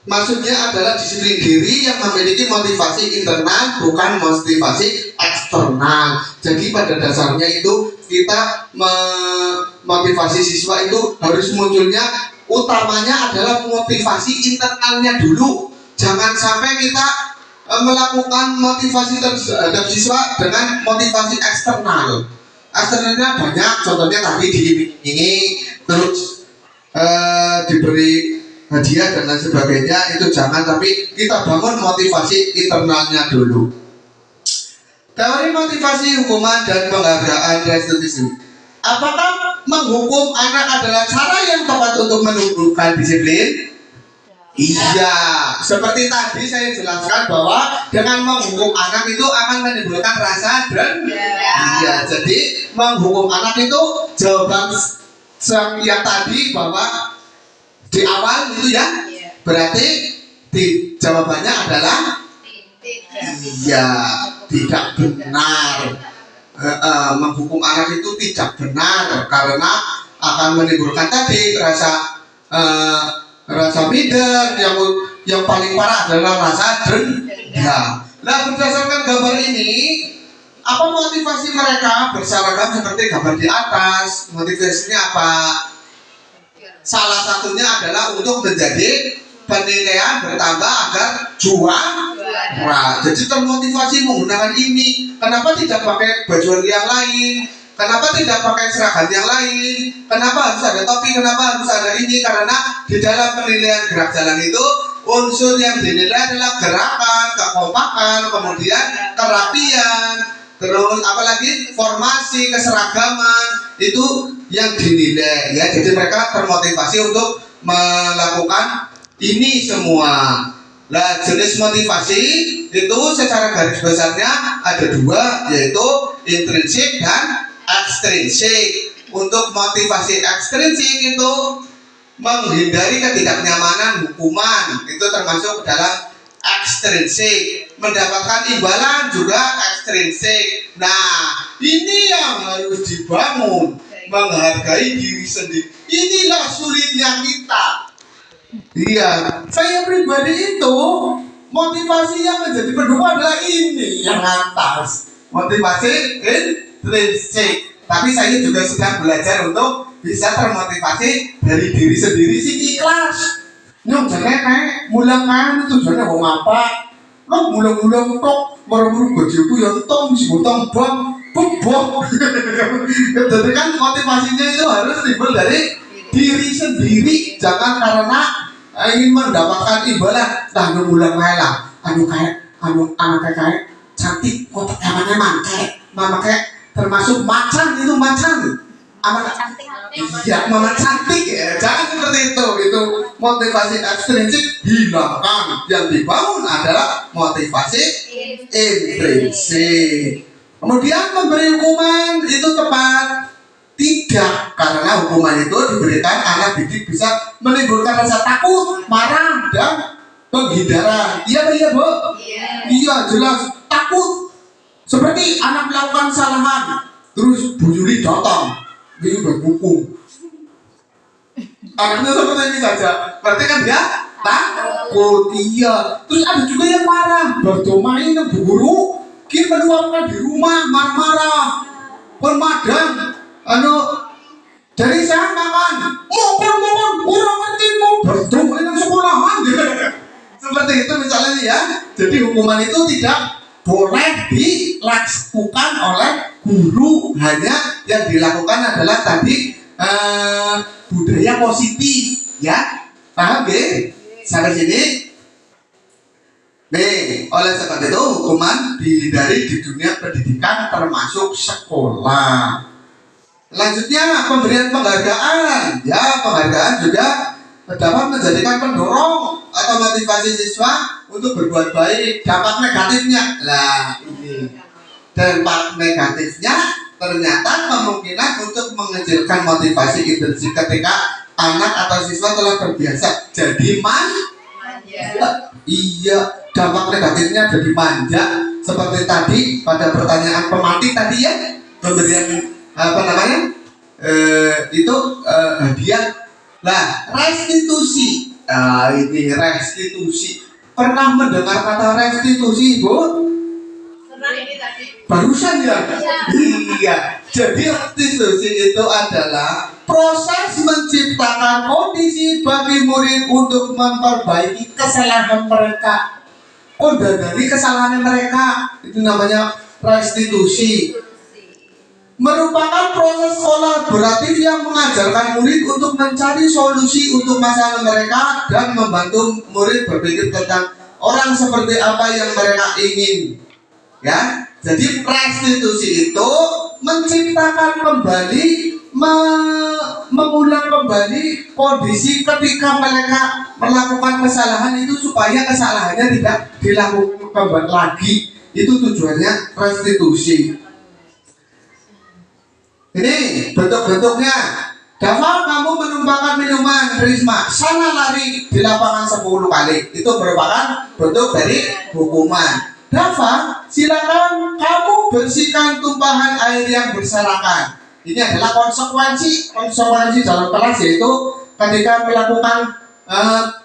[SPEAKER 1] Maksudnya adalah disiplin diri yang memiliki motivasi internal bukan motivasi eksternal. Jadi pada dasarnya itu kita memotivasi siswa itu harus munculnya utamanya adalah motivasi internalnya dulu. Jangan sampai kita melakukan motivasi terhadap siswa dengan motivasi eksternal. Eksternalnya banyak, contohnya tadi diiming-imingi, terus diberi hadiah dan lain sebagainya, itu jangan, tapi kita bangun motivasi internalnya dulu. Teori motivasi, hukuman, dan penghargaan restitusi. Apakah menghukum anak adalah cara yang tepat untuk menumbuhkan disiplin? Iya, seperti tadi saya jelaskan bahwa dengan menghukum anak itu akan menimbulkan rasa dendam. Iya, jadi menghukum anak itu jawaban yang tadi bahwa di awal itu ya, berarti jawabannya adalah iya, tidak benar. Menghukum anak itu tidak benar karena akan menimbulkan tadi rasa minder, yang paling parah adalah rasa dendam. Nah berdasarkan gambar ini, apa motivasi mereka berseragam seperti gambar di atas? Motivasinya apa? Salah satunya adalah untuk menjadi penilaian bertambah agar juara. Jadi termotivasi menggunakan ini. Kenapa tidak pakai baju yang lain? Kenapa tidak pakai seragam yang lain? Kenapa harus ada topi? Kenapa harus ada ini? Karena di dalam penilaian gerak jalan itu unsur yang dinilai adalah gerakan, kekompakan, kemudian kerapian, terus apalagi formasi, keseragaman, itu yang dinilai ya. Jadi mereka termotivasi untuk melakukan ini semua. Nah jenis motivasi itu secara garis besarnya ada dua, yaitu intrinsik dan ekstrinsik. Untuk motivasi ekstrinsik itu menghindari ketidaknyamanan hukuman, itu termasuk dalam ekstrinsik. Mendapatkan imbalan juga ekstrinsik. Nah ini yang harus dibangun, menghargai diri sendiri. Inilah sulitnya kita. Iya, saya pribadi itu motivasi yang menjadi pendukung adalah ini yang atas, motivasi intrinsik. Tapi saya juga sudah belajar untuk bisa termotivasi dari diri sendiri sih, ikhlas. Nyong jangan kayak mulang kan tujuannya mau apa? Lo mulang-mulang tok, merem-merem gajiku yang tong si botong bang, bebok. Jadi kan motivasinya itu harus timbul dari diri sendiri, jangan karena ingin mendapatkan imbalan. Nah, mulang lah, anak kayak cantik, kotak eman-eman kayak mama kayak termasuk macan itu macan. Anak cantik. Iya, mama cantik ya. Jangan seperti itu motivasi ekstrinsik hilangkan. Yang dibangun adalah motivasi intrinsik. Kemudian memberi hukuman itu tepat? Tidak, karena hukuman itu diberikan anak didik bisa menimbulkan rasa takut, marah, dan penghindaran. Iya Bu? Iya jelas, takut. Seperti anak melakukan kesalahan, terus Bu Yuli datang, ini berhukum. Anaknya seperti ini saja, berarti kan dia takut. Iya. Terus ada juga yang marah, berdomain Bu Guru, kita meluapkan di rumah, marah-marah, permadam. Dari saya makan, mohon, kurang ngerti mau berdomain yang sekolahan. Seperti itu misalnya ya. Jadi hukuman itu tidak boleh dilakukan oleh guru, hanya yang dilakukan adalah tadi budaya positif, ya, paham ya? Sampai sini. Nih, oleh sebab itu hukuman dihindari di dunia pendidikan termasuk sekolah. Selanjutnya pemberian penghargaan. Ya, penghargaan juga dapat menjadikan pendorong atau motivasi siswa untuk berbuat baik. Dampak negatifnya, lah ini. Dampak negatifnya ternyata kemungkinan untuk mengecilkan motivasi intensif ketika anak atau siswa telah terbiasa jadi iya, dampak negatifnya jadi manja seperti tadi pada pertanyaan pemantik tadi ya, pemberian hadiah. Nah, restitusi. Ini restitusi. Pernah mendengar kata restitusi, Bu? Barusan ya? Iya. Jadi restitusi itu adalah proses menciptakan kondisi bagi murid untuk memperbaiki kesalahan mereka. Dari kesalahan mereka, itu namanya restitusi. Merupakan proses kolaboratif yang mengajarkan murid untuk mencari solusi untuk masalah mereka dan membantu murid berpikir tentang orang seperti apa yang mereka ingin. Ya, jadi restitusi itu menciptakan kembali, mengulang kembali kondisi ketika mereka melakukan kesalahan itu supaya kesalahannya tidak dilakukan lagi. Itu tujuannya restitusi. Ini bentuk-bentuknya. Dava, kamu menumpahkan minuman, Risma, sana lari di lapangan 10 kali. Itu merupakan bentuk dari hukuman. Dava, silakan kamu bersihkan tumpahan air yang berserakan. Ini adalah konsekuensi dalam kelas, yaitu ketika melakukan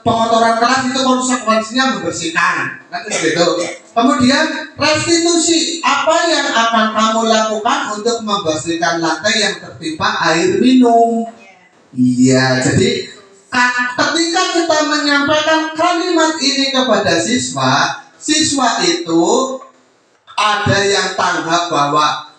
[SPEAKER 1] pengotoran kelas itu konsekuensinya membersihkan. Nanti gitu. Kemudian restitusi, apa yang akan kamu lakukan untuk membersihkan lantai yang tertimpa air minum? Iya, jadi ketika kita menyampaikan kalimat ini kepada siswa itu ada yang tanggap bahwa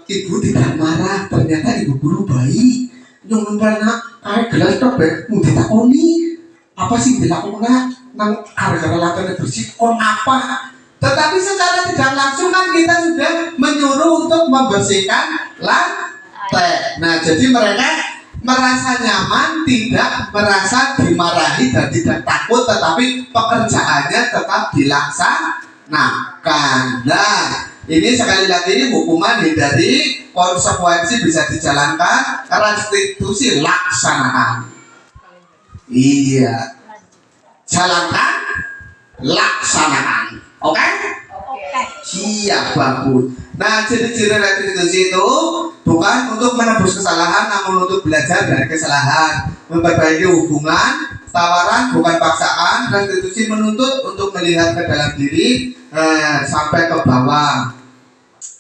[SPEAKER 1] ibu tidak marah, ternyata ibu guru baik. Yang karena kayak gelas tobek, mau ditakoni apa sih dilakukan nang gara-gara lantainya bersih, kon apa? Tetapi secara tidak langsung kan kita sudah menyuruh untuk membersihkan lantai. Nah, jadi mereka merasa nyaman, tidak merasa dimarahi dan tidak takut, tetapi pekerjaannya tetap dilaksanakan. Nah, ini sekali lagi hukuman hindari, konsekuensi bisa dijalankan, restitusi laksanakan. Iya, jalankan, laksanakan. Oke? Siap, bagus. Nah, ciri-ciri restitusi itu bukan untuk menebus kesalahan, namun untuk belajar dari kesalahan, memperbaiki hubungan. Tawaran bukan paksaan. Restitusi menuntut untuk melihat ke dalam diri sampai ke bawah.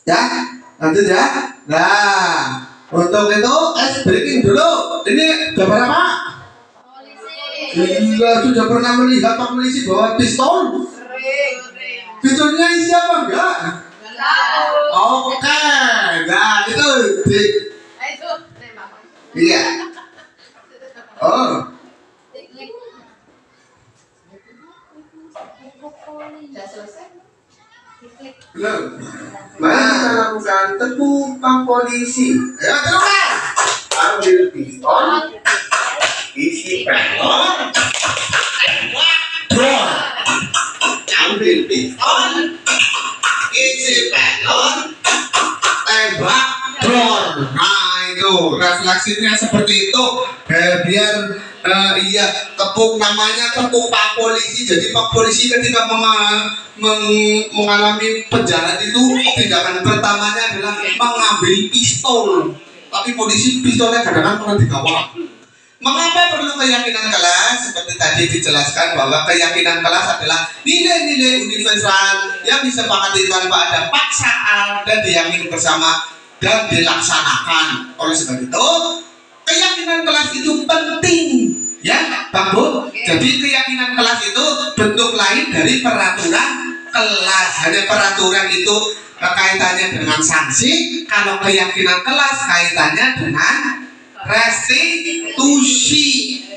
[SPEAKER 1] Ya, lanjut ya. Nah, untuk itu breaking dulu. Ini gambar apa? Gila, sudah pernah melihat Pak Polisi bawa pistol? Pistolnya isi apa enggak? Oke, nah itu iya. Oh. Belum. Mari kita lakukan tepuk Pak Polisi. Ayo teruskan. Ambil pistol, isi pelor, tembak. Ambil pistol, isi pelor, tembak, dor. Nah itu refleksinya seperti itu. Biar tepuk, namanya tepuk Pak Polisi. Jadi Pak Polisi ketika mengalami penjahat itu, tindakan pertamanya adalah mengambil pistol. Tapi polisi pistolnya kadang-kadang pernah dikawal. Mengapa perlu keyakinan kelas? Seperti tadi dijelaskan bahwa keyakinan kelas adalah nilai-nilai universal yang disepakati tanpa ada paksaan dan diyakini bersama dan dilaksanakan. Oleh sebab itu, keyakinan kelas itu penting, ya, Bang Bu. Jadi keyakinan kelas itu bentuk lain dari peraturan kelas. Hanya peraturan itu kaitannya dengan sanksi, kalau keyakinan kelas kaitannya dengan restitusi.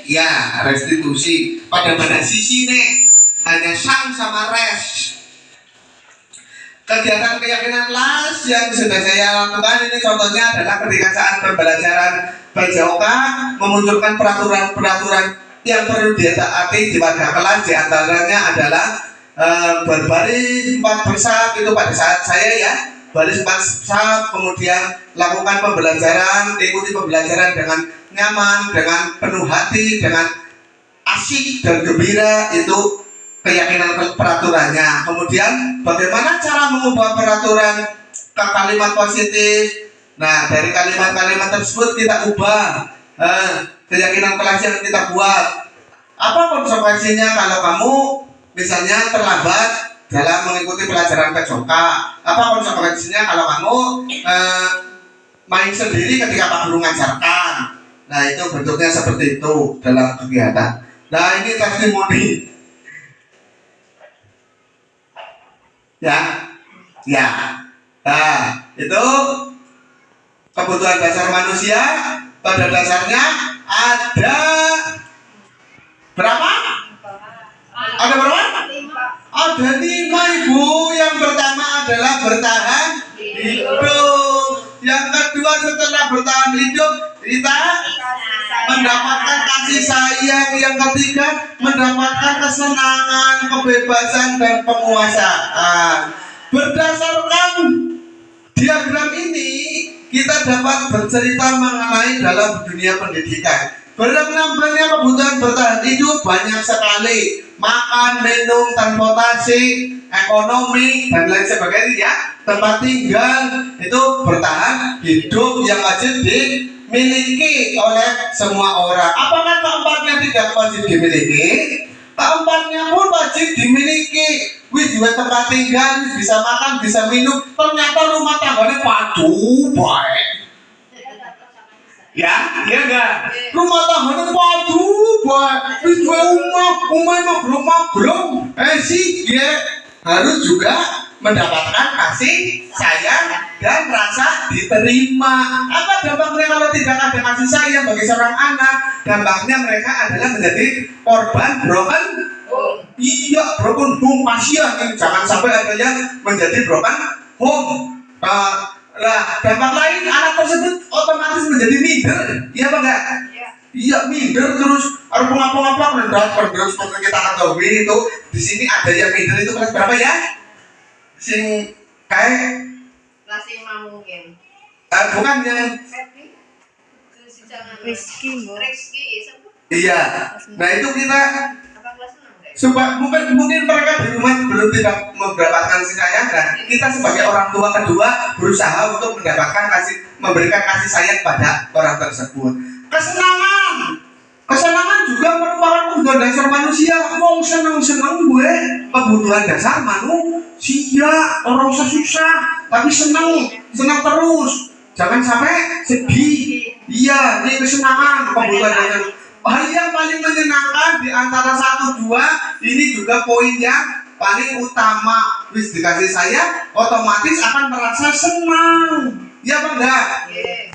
[SPEAKER 1] Ya, restitusi. Pada sisi nih hanya sang sama res. Kegiatan keyakinan kelas yang sudah saya lakukan ini contohnya adalah ketika saat pembelajaran PJOK memunculkan peraturan-peraturan yang perlu ditaati di pada kelas. Di antaranya adalah berbaris 4 bersab itu pada saat saya ya baris 4 bersab, kemudian lakukan pembelajaran, ikuti pembelajaran dengan nyaman, dengan penuh hati, dengan asik dan gembira. Itu keyakinan peraturannya. Kemudian bagaimana cara mengubah peraturan ke kalimat positif? Nah, dari kalimat-kalimat tersebut kita ubah keyakinan kelas yang kita buat. Apa konsekuensinya kalau kamu misalnya terlambat dalam mengikuti pelajaran PJOK? Apa konsekuensinya kalau kamu main sendiri ketika Pak Guru ngajarkan? Nah, itu bentuknya seperti itu dalam kegiatan. Nah, ini testimoni. Ya. Nah, itu kebutuhan dasar manusia. Pada dasarnya ada berapa? Ada berapa? Ada 5, Ibu. Yang pertama adalah bertahan hidup. Yang kedua setelah bertahan hidup kita mendapatkan kasih sayang. Yang ketiga mendapatkan kesenangan, kebebasan dan penguasaan. Berdasarkan diagram ini kita dapat bercerita mengenai dalam dunia pendidikan. Beragam-agamnya kebutuhan bertahan hidup banyak sekali. Makan, minum, transportasi, ekonomi dan lain sebagainya ya. Tempat tinggal itu bertahan hidup yang wajib dimiliki oleh semua orang. Apakah keempatnya tidak wajib dimiliki? Keempatnya pun wajib dimiliki. Wis juga tempat tinggal, bisa makan, bisa minum. Ternyata rumah tangganya padu baik. Ya, iya enggak? Rumah tangganya padu baik. Wis juga rumah belum. Sih dia harus juga mendapatkan kasih sayang dan rasa diterima. Apa dampaknya kalau tidak ada kasih sayang bagi seorang anak? Dampaknya mereka adalah menjadi korban broken. Iya, broken home pasien. Jangan sampai ada yang menjadi broken home. Dampak lain anak tersebut otomatis menjadi minder. Iya apa enggak? Iya, minder terus harus pengapa-ngapa berat seperti kita ketahui itu. Di sini ada yang minder itu kelas berapa ya? Sing kayak
[SPEAKER 2] kelas 5 mungkin.
[SPEAKER 1] Bukan yang
[SPEAKER 2] Rizky.
[SPEAKER 1] Iya. Nah, itu kita supaya mungkin mereka di rumah belum tidak mendapatkan kasih sayang. Nah, kita sebagai orang tua kedua berusaha untuk memberikan kasih sayang pada orang tersebut. Kesenangan juga merupakan kebutuhan dasar manusia. Mau seneng gue kebutuhan dasar manusia. Orang susah tapi seneng terus. Jangan sampai sedih. Iya, ini kesenangan kebutuhan dasar. Hal yang paling menyenangkan di antara 1, 2 ini juga poin yang paling utama. Wis dikasih sayang, otomatis akan merasa senang. Ya apa enggak?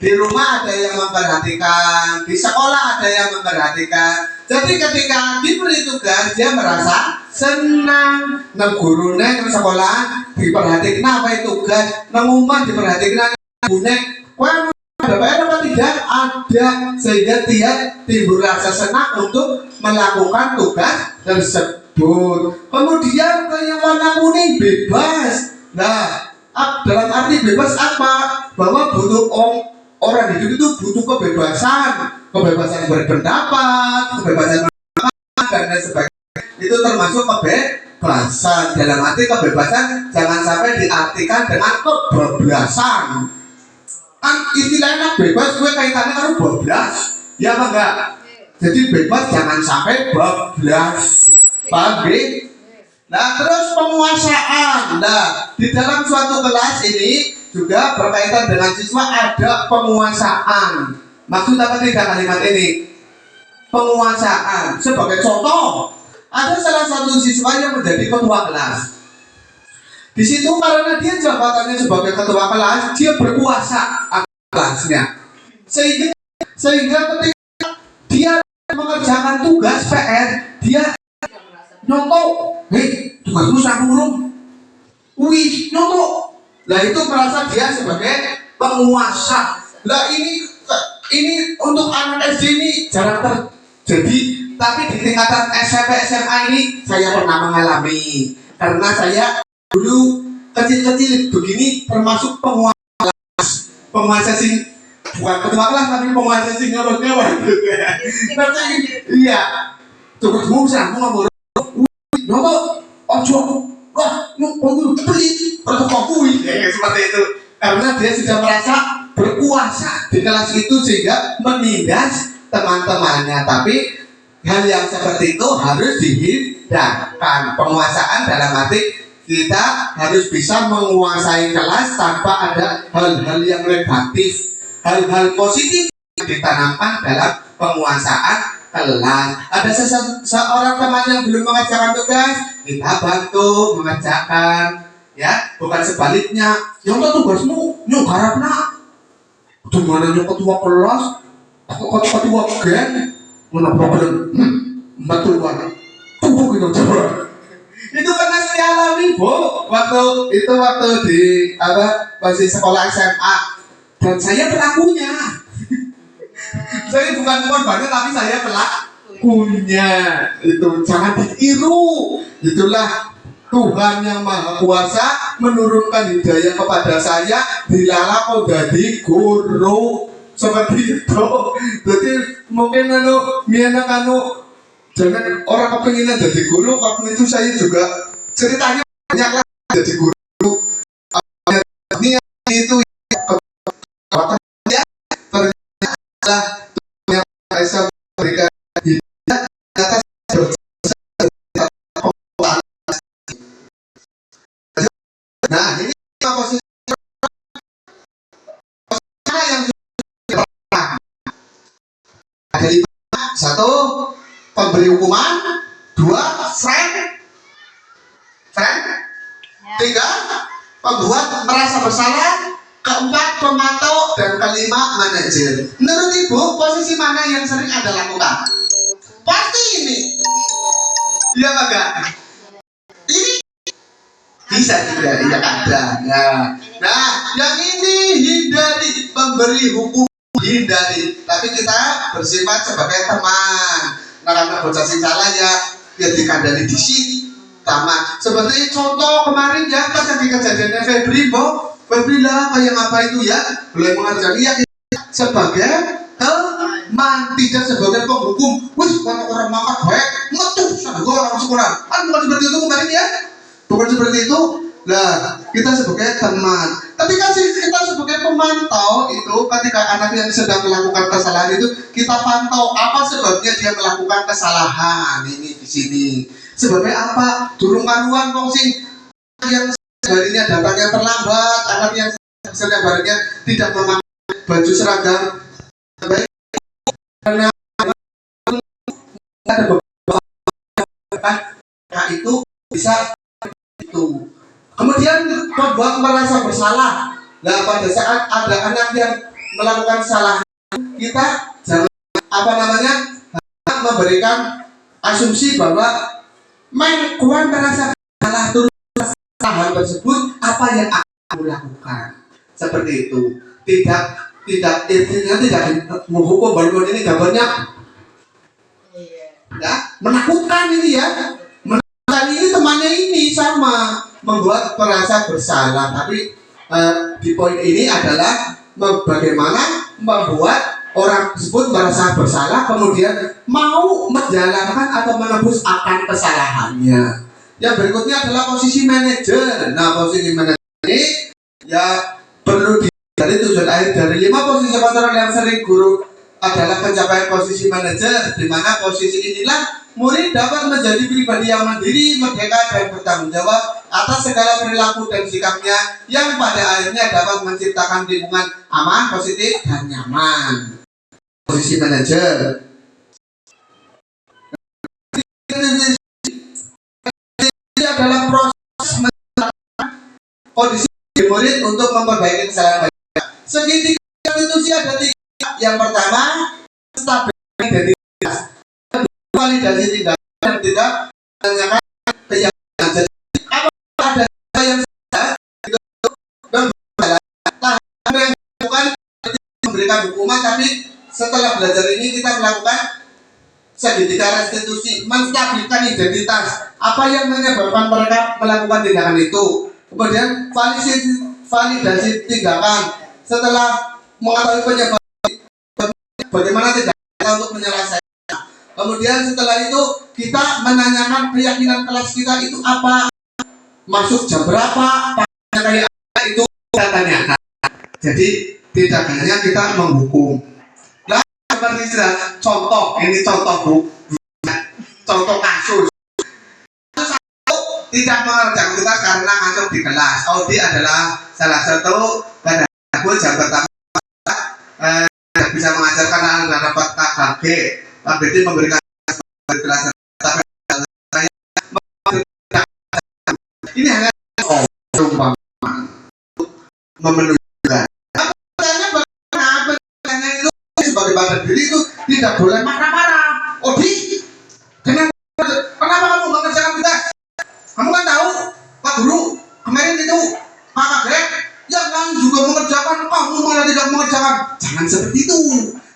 [SPEAKER 1] Di rumah ada yang memperhatikan, di sekolah ada yang memperhatikan. Jadi ketika diberi tugas dia merasa senang. Nang gurune nang sekolah diperhatikan apa itu tugas, nang umah diperhatikan gunek. Ada PR apa tidak? Ada, sehingga dia timbul rasa senang untuk melakukan tugas tersebut. Kemudian yang warna kuning bebas. Nah, dalam arti bebas apa? Bahwa butuh orang hidup itu butuh kebebasan berpendapat, kebebasan dan lain sebagainya. Itu termasuk kebebasan. Dalam arti kebebasan jangan sampai diartikan dengan kebablasan. Kan istilahnya bebas gue kaitannya kan bablas. Ya apa enggak? Jadi bebas jangan sampai bablas. Paham? Nah, terus penguasaan. Nah, di dalam suatu kelas ini juga berkaitan dengan siswa ada penguasaan. Maksud apa tidak kalimat ini? Penguasaan. Sebagai contoh, ada salah satu siswa yang menjadi ketua kelas. Di situ karena dia jabatannya sebagai ketua kelas, dia berkuasa atas kelasnya. Sehingga ketika dia mengerjakan tugas PR, dia nyontok, hei tugasmu sampai belum? Wih, nyontok. Nah itu merasa dia sebagai penguasa. Nah ini untuk anak SD ini jarang terjadi, tapi di tingkatan SMP SMA ini saya pernah mengalami. Karena saya dulu kecil-kecil begini termasuk penguasa sing bukan ketua kelas tapi penguasa sing ngawur-ngawur. Nanti iya, tugasmu sampai ngomong, nyontok, ojo, wah, ngomong pelit, protokol seperti itu. Karena dia sudah merasa berkuasa di kelas itu sehingga menindas teman-temannya. Tapi hal yang seperti itu harus dihindarkan. Penguasaan dalam arti kita harus bisa menguasai kelas tanpa ada hal-hal yang negatif. Hal-hal positif yang ditanamkan dalam penguasaan kelas. Ada seorang teman yang belum mengerjakan tugas, kita bantu mengerjakan. Ya, bukan sebaliknya. Yang tugasmu nyunggarap nak. Gimana yang ketua kelas, ketua geng, mana problem? Betul banget. Tunggu kita coba. Itu pernah saya alami, Bu. Waktu di masih sekolah SMA, dan saya pelakunya. Saya bukan korbannya, tapi saya pelakunya. Itu jangan ditiru. Itulah Tuhan yang Maha Kuasa menurunkan hidayah kepada saya, dilala kok jadi guru seperti itu. Jadi mungkin jangan orang kepinginan jadi guru. Waktu itu saya juga ceritanya banyak lah jadi guru. Ini itu ternyata yang saya berikan hidayah atas nah ini posisi yang ada 5. 1. Pemberi hukuman. 2. Friend. 3. Pembuat merasa bersalah. 4. Pemantau. Dan 5. Manajer. Menurut Ibu, posisi mana yang sering Anda lakukan? Pasti ini. Iya enggak? Ini bisa juga tidak ada. Nah, yang ini hindari, memberi hukum hindari. Tapi kita bersifat sebagai teman. Nah, karena bocah sing salah ya dikandani di sini. Taman. Seperti contoh kemarin ya pas lagi kejadiannya Febri lah kayak apa itu ya, boleh mengerjakan ya sebagai teman, tidak sebagai penghukum. Wih, orang makan baik, ngetuh sama orang sekolah. Kan bukan seperti itu kemarin ya. Bukan seperti itu. Nah, kita sebagai teman. Ketika kita sebagai pemantau itu, ketika anak yang sedang melakukan kesalahan itu, kita pantau apa sebabnya dia melakukan kesalahan ini di sini. Sebabnya apa? Durung karuan wong sing yang harinya datangnya terlambat, anak yang setiap harinya tidak memakai baju seragam baik karena ada beberapa itu bisa itu. Kemudian membuat merasa bersalah. Nah, pada saat ada anak yang melakukan kesalahan, kita jangan memberikan asumsi bahwa kuan merasa bersalah terus kesalahan tersebut apa yang akan lakukan. Seperti itu. Tidak menghukum baru ini gambarnya ya, menakutkan ini ya. Ini temannya ini sama membuat merasa bersalah, tapi di poin ini adalah bagaimana membuat orang tersebut merasa bersalah kemudian mau menjalankan atau menebus akan kesalahannya. Yang berikutnya adalah posisi manajer. Nah, posisi manajer ini ya perlu dari tujuan akhir dari 5 posisi kontrol yang sering guru adalah pencapaian posisi manajer, di mana posisi inilah murid dapat menjadi pribadi yang mandiri, merdeka, dan bertanggung jawab atas segala perilaku dan sikapnya yang pada akhirnya dapat menciptakan lingkungan aman, positif, dan nyaman. Posisi manajer ini adalah proses kondisi murid untuk memperbaiki kesalahan mereka. Segitiga institusi ada tiga. Yang pertama, stabilitas identitas, validasi tindakan, dan tidak menanyakan keyakinan. Jadi apa ada yang salah itu dan bersalah. Tahapan yang dilakukan memberikan hukuman, tapi setelah belajar ini kita melakukan segitiga restitusi, menstabilkan identitas, apa yang menyebabkan mereka melakukan tindakan itu. Kemudian validasi tindakan, setelah mengetahui penyebab bagaimana tindakan kita untuk menyelesaikan. Kemudian setelah itu kita menanyakan keyakinan kelas kita itu apa, masuk jam berapa, kayak apa, itu kita tanyakan. Jadi tidak hanya kita menghukum. Nah, seperti contoh, ini contoh bu, contoh kasus. Tidak mengerjakan kita karena ngantuk di kelas. Audi adalah salah satu pada jam pertama bisa mengajar karena dapat KKG. KBD memberikan kelas ini hanya memenuhi. Sebagai badan diri itu tidak boleh marah-marah. Odi, kenapa kamu mengerjakan tugas? Kamu kan tahu Pak Guru kemarin itu Pak Kaget yang lain juga mengerjakan, kamu malah tidak mengerjakan. Jangan seperti itu.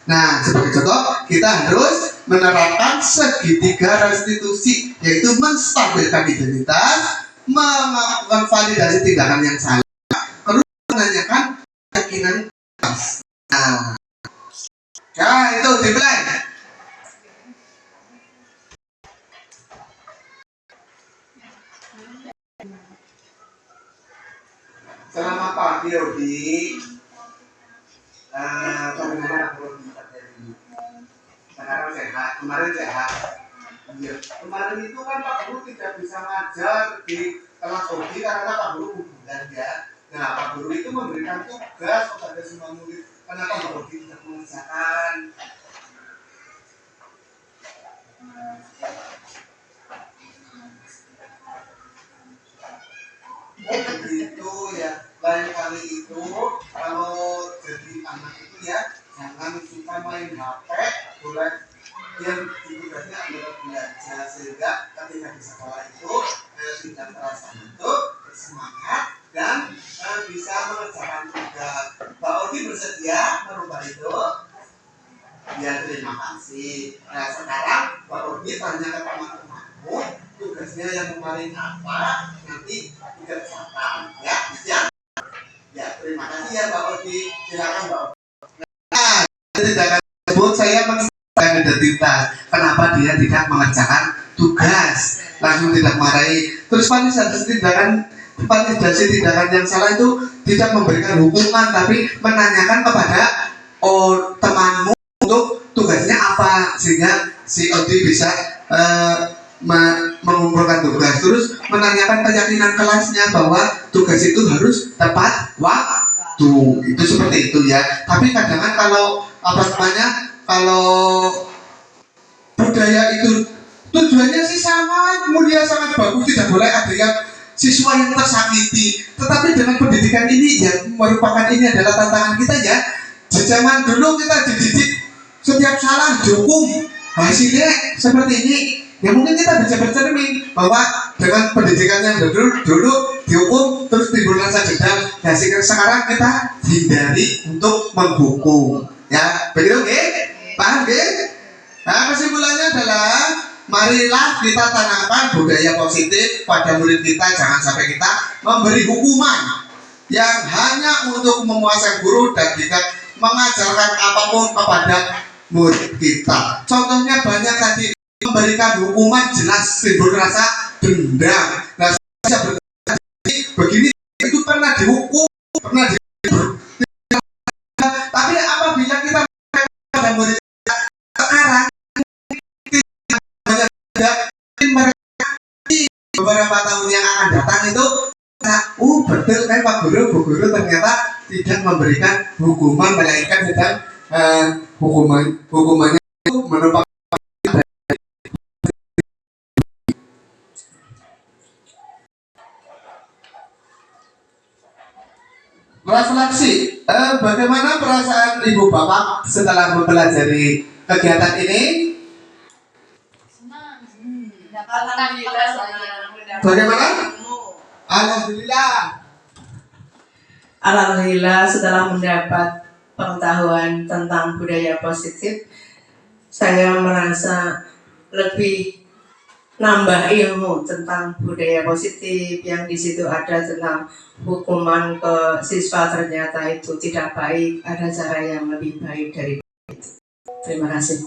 [SPEAKER 1] Nah, sebagai contoh kita harus menerapkan segitiga restitusi, yaitu menstabilkan identitas, melakukan validasi tindakan yang salah, terus menanyakan keyakinan kelas. Nah, itu dimulai. Selamat pagi, Odi. Bagaimana sekarang sehat? Kemarin sehat. Iya. Kemarin itu kan Pak Guru tidak bisa ngajar di kelas Odi karena Pak Guru bulan ya. Nah, Pak Guru itu memberikan tugas kepada semua murid. Kenapa Pak Odi tidak mengerjakan? Begitu ya. Lain kali itu kalau jadi anak itu ya jangan suka main HP, boleh yang tugasnya adalah belajar, sehingga ketika di sekolah itu tidak terasa ngantuk, bersemangat dan bisa mengerjakan tugas. Pak Odi bersedia merubah itu? Ya, terima kasih. Nah, sekarang Pak Odi tanya ke teman-temanmu, tugasnya yang kemarin apa, nanti dikerjakan ya. Ya, terima kasih ya Pak Odi. Silakan Pak Odi. Nah, tindakan tersebut saya mengerjakan identitas. Kenapa dia tidak mengerjakan tugas? Langsung tidak marahi. Terus validasi tindakan yang salah itu tidak memberikan hukuman, tapi menanyakan kepada temanmu untuk tugasnya apa, sehingga si Odi bisa mengumpulkan tugas, terus menanyakan keyakinan kelasnya bahwa tugas itu harus tepat waktu. Itu seperti itu ya. Tapi kadang kalau kalau budaya itu tujuannya sih sangat mulia, sangat bagus, tidak boleh ada yang siswa yang tersakiti. Tetapi dengan pendidikan ini yang merupakan ini adalah tantangan kita ya. Zaman dulu kita dididik setiap salah dihukum, hasilnya seperti ini. Ya mungkin kita bisa bercermin bahwa dengan pendidikan yang dulu dihukum terus timbul rasa dendam. Nah, sekarang kita hindari untuk menghukum. Ya, begitu oke? Paham oke? Nah, kesimpulannya adalah marilah kita tanamkan budaya positif pada murid kita. Jangan sampai kita memberi hukuman yang hanya untuk memuaskan guru dan tidak mengajarkan apapun kepada murid kita. Contohnya banyak tadi, memberikan hukuman jelas timbul rasa dendam. Nah, saya berkata begini, itu pernah dihukum, pernah tapi apabila kita pada murid sekarang mereka beberapa tahun yang akan datang itu betul kan Pak Guru, Bu Guru ternyata tidak memberikan hukuman, melainkan sedang hukumannya itu merupakan Refleksi, bagaimana perasaan ibu bapak setelah mempelajari kegiatan ini?
[SPEAKER 2] Senang.
[SPEAKER 4] Alhamdulillah senang.
[SPEAKER 1] Bagaimana? Alhamdulillah.
[SPEAKER 4] Alhamdulillah setelah mendapat pengetahuan tentang budaya positif, saya merasa lebih nambah ilmu tentang budaya positif yang di situ ada tentang hukuman ke siswa ternyata itu tidak baik, ada cara yang lebih baik dari itu. Terima kasih.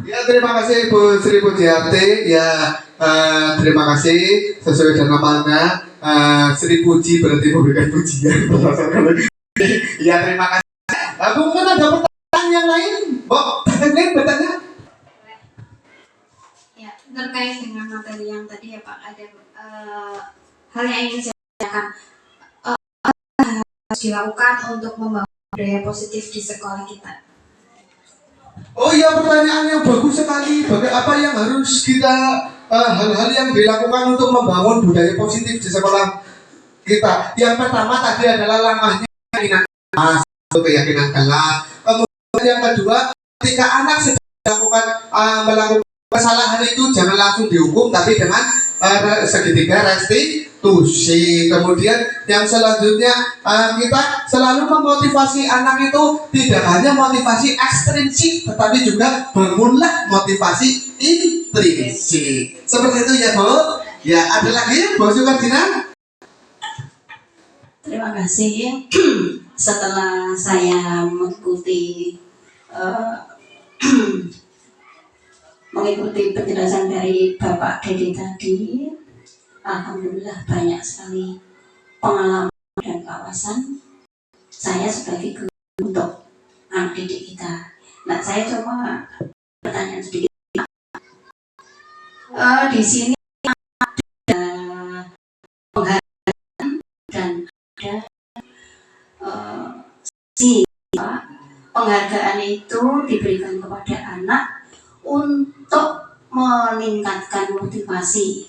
[SPEAKER 1] Ya, terima kasih Bu Sri Pujiarti. Ya, terima kasih sesuai dengan namanya. Sri Puji berarti memberikan pujian. Ya, terima kasih. Mungkin ada pertanyaan yang lain, Bu. Bertanya.
[SPEAKER 3] Ya, terkait dengan materi yang tadi ya Pak, ada hal yang ingin saya tanyakan. Harus dilakukan untuk membangun budaya positif di sekolah kita.
[SPEAKER 1] Oh iya, pertanyaan yang bagus sekali. Apa yang harus kita hal-hal yang dilakukan untuk membangun budaya positif di sekolah kita? Yang pertama tadi adalah langkahnya keyakinan kelak. Kemudian yang kedua, ketika anak sedang melakukan kesalahan itu jangan langsung dihukum, tapi dengan segitiga restitusi. Kemudian yang selanjutnya, kita selalu memotivasi anak itu tidak hanya motivasi ekstrinsik, tetapi juga bangunlah motivasi intrinsik. Seperti itu ya Bu. Ya, ada lagi Bu Sukardina?
[SPEAKER 3] Terima kasih. Setelah saya mengikuti penjelasan dari Bapak Dedi tadi, alhamdulillah banyak sekali pengalaman dan kawasan saya sebagai guru untuk anak didik kita. Nah, saya coba pertanyaan sedikit. Di sini ada penghargaan dan ada penghargaan itu diberikan kepada anak untuk meningkatkan motivasi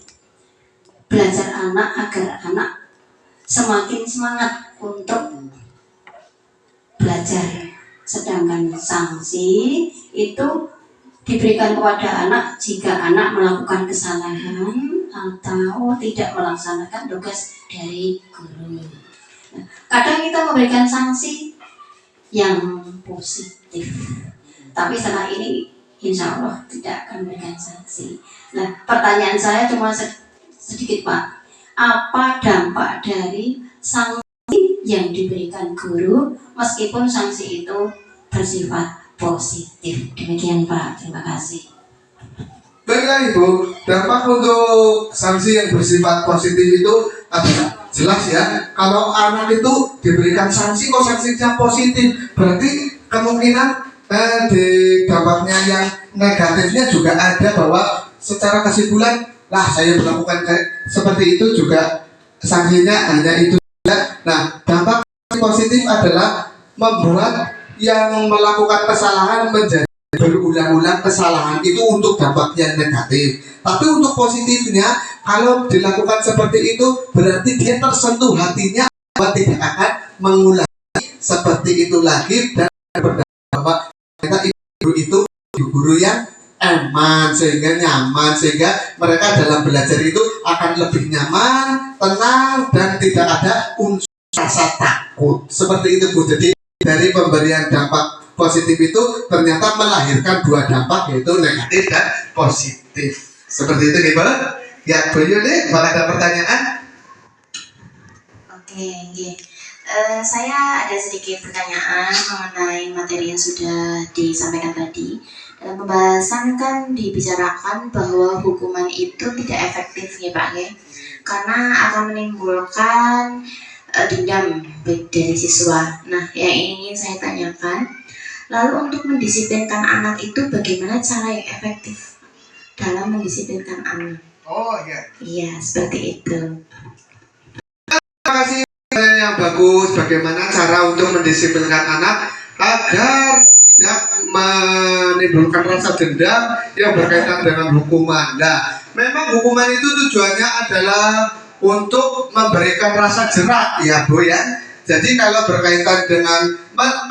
[SPEAKER 3] belajar anak agar anak semakin semangat untuk belajar. Sedangkan sanksi itu diberikan kepada anak jika anak melakukan kesalahan atau tidak melaksanakan tugas dari guru. Nah, kadang kita memberikan sanksi yang positif, tapi setelah ini insya Allah tidak akan memberikan sanksi. Nah, pertanyaan saya cuma sedikit Pak, apa dampak dari sanksi yang diberikan guru meskipun sanksi itu bersifat positif? Demikian Pak, terima kasih.
[SPEAKER 1] Baiklah Ibu, dampak untuk sanksi yang bersifat positif itu adalah jelas ya. Kalau anak itu diberikan sanksi kok sanksinya positif, berarti kemungkinan di dampaknya yang negatifnya juga ada, bahwa secara kesimpulan lah saya melakukan seperti itu juga sanksinya hanya itu. Nah, dampak positif adalah membuat yang melakukan kesalahan menjadi berulang-ulang kesalahan itu untuk dampaknya negatif. Tapi untuk positifnya, kalau dilakukan seperti itu berarti dia tersentuh hatinya bahwa tidak akan mengulangi seperti itu lagi, dan berdampak kita itu guru yang aman sehingga nyaman, sehingga mereka dalam belajar itu akan lebih nyaman, tenang, dan tidak ada unsur rasa takut. Seperti itu Bu. Jadi dari pemberian dampak positif itu ternyata melahirkan dua dampak, yaitu negatif dan positif. Seperti itu Ibu. Ya Bu Yuni, apakah ada pertanyaan?
[SPEAKER 3] Oke, saya ada sedikit pertanyaan mengenai materi yang sudah disampaikan tadi. Dalam pembahasan kan dibicarakan bahwa hukuman itu tidak efektif ya Pak ya, karena akan menimbulkan dendam dari siswa. Nah, yang ingin saya tanyakan, lalu untuk mendisiplinkan anak itu bagaimana cara yang efektif dalam mendisiplinkan anak?
[SPEAKER 1] Oh iya.
[SPEAKER 3] Iya, seperti itu.
[SPEAKER 1] Terima kasih yang bagus. Bagaimana cara untuk mendisiplinkan anak agar ya menimbulkan rasa dendam yang berkaitan dengan hukuman. Nah, memang hukuman itu tujuannya adalah untuk memberikan rasa jerat ya Bu ya. Jadi kalau berkaitan dengan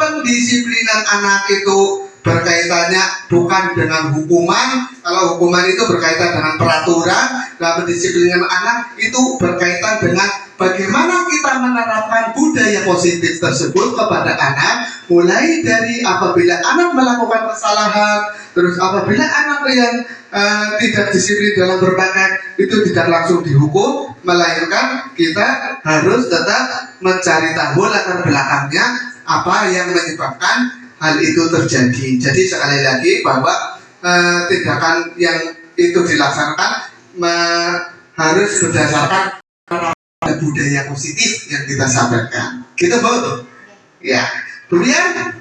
[SPEAKER 1] pendisiplinan anak itu berkaitannya bukan dengan hukuman. Kalau hukuman itu berkaitan dengan peraturan, nah pendisiplinan anak itu berkaitan dengan bagaimana kita menerapkan budaya positif tersebut kepada anak, mulai dari apabila anak melakukan kesalahan, terus apabila anak yang tidak disiplin dalam berpakaian itu tidak langsung dihukum, melainkan kita harus tetap mencari tahu latar belakangnya apa yang menyebabkan hal itu terjadi. Jadi sekali lagi bahwa tindakan yang itu dilaksanakan harus berdasarkan budaya positif yang kita sampaikan. Gitu Bu? Ya. Kemudian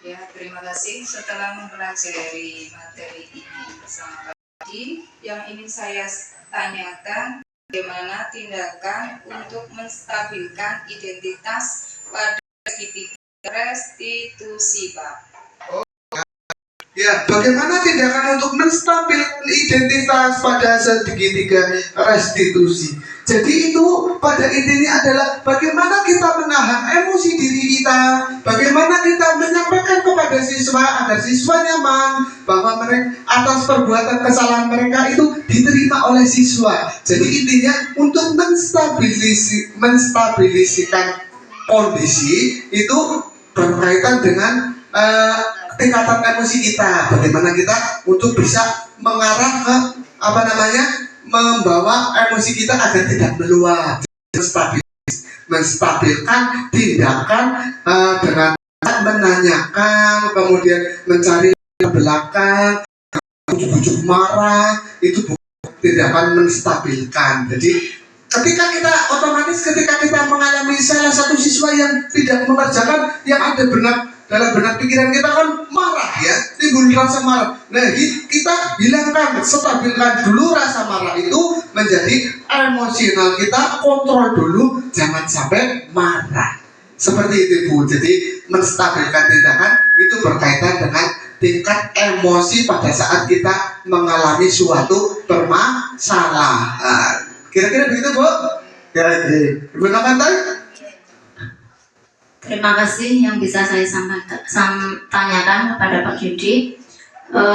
[SPEAKER 5] Ya, terima kasih. Setelah mempelajari materi ini bersama Pak Haji, yang ingin saya tanyakan, bagaimana tindakan untuk menstabilkan identitas pada segi restitusi, Pak?
[SPEAKER 1] ya, bagaimana tindakan untuk menstabilkan identitas pada segitiga restitusi. Jadi itu pada intinya adalah bagaimana kita menahan emosi diri kita, bagaimana kita menyampaikan kepada siswa agar siswa nyaman bahwa mereka atas perbuatan kesalahan mereka itu diterima oleh siswa. Jadi intinya untuk menstabilisikan kondisi itu berkaitan dengan tingkatan emosi kita, bagaimana kita untuk bisa mengarah ke membawa emosi kita agar tidak meluap, menstabilkan tindakan dengan menanyakan, kemudian mencari belakang, bujuk-bujuk marah, itu tindakan menstabilkan. Jadi ketika kita mengalami salah satu siswa yang tidak mengerjakan yang ada dalam benak pikiran kita kan marah ya, timbul rasa marah. Nah, kita hilangkan, stabilkan dulu rasa marah itu menjadi emosional kita, kontrol dulu, jangan sampai marah. Seperti itu Bu. Jadi menstabilkan tindakan itu berkaitan dengan tingkat emosi pada saat kita mengalami suatu permasalahan. Kira-kira begitu Bu? Ya, Ibu Namantai?
[SPEAKER 3] Terima kasih yang bisa saya tanyakan kepada Pak Yudi.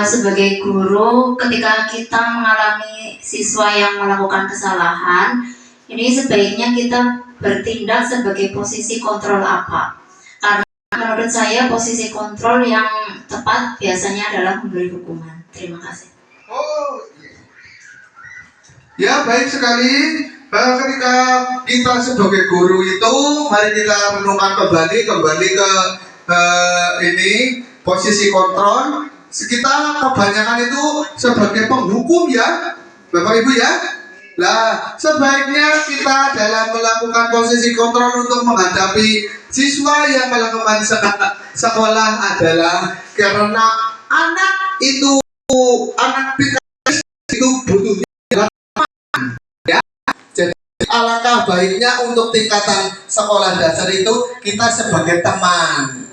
[SPEAKER 3] Sebagai guru, ketika kita mengalami siswa yang melakukan kesalahan, ini sebaiknya kita bertindak sebagai posisi kontrol apa? Karena menurut saya posisi kontrol yang tepat biasanya adalah memberi hukuman. Terima kasih.
[SPEAKER 1] Oh, ya baik sekali. Ketika kita sebagai guru itu, mari kita renungkan kembali ke ini posisi kontrol. Kita kebanyakan itu sebagai penghukum ya, Bapak Ibu ya. Nah, sebaiknya kita dalam melakukan posisi kontrol untuk menghadapi siswa yang melakukan sekolah adalah karena anak itu butuhnya ya. Jadi alangkah baiknya untuk tingkatan sekolah dasar itu kita sebagai teman,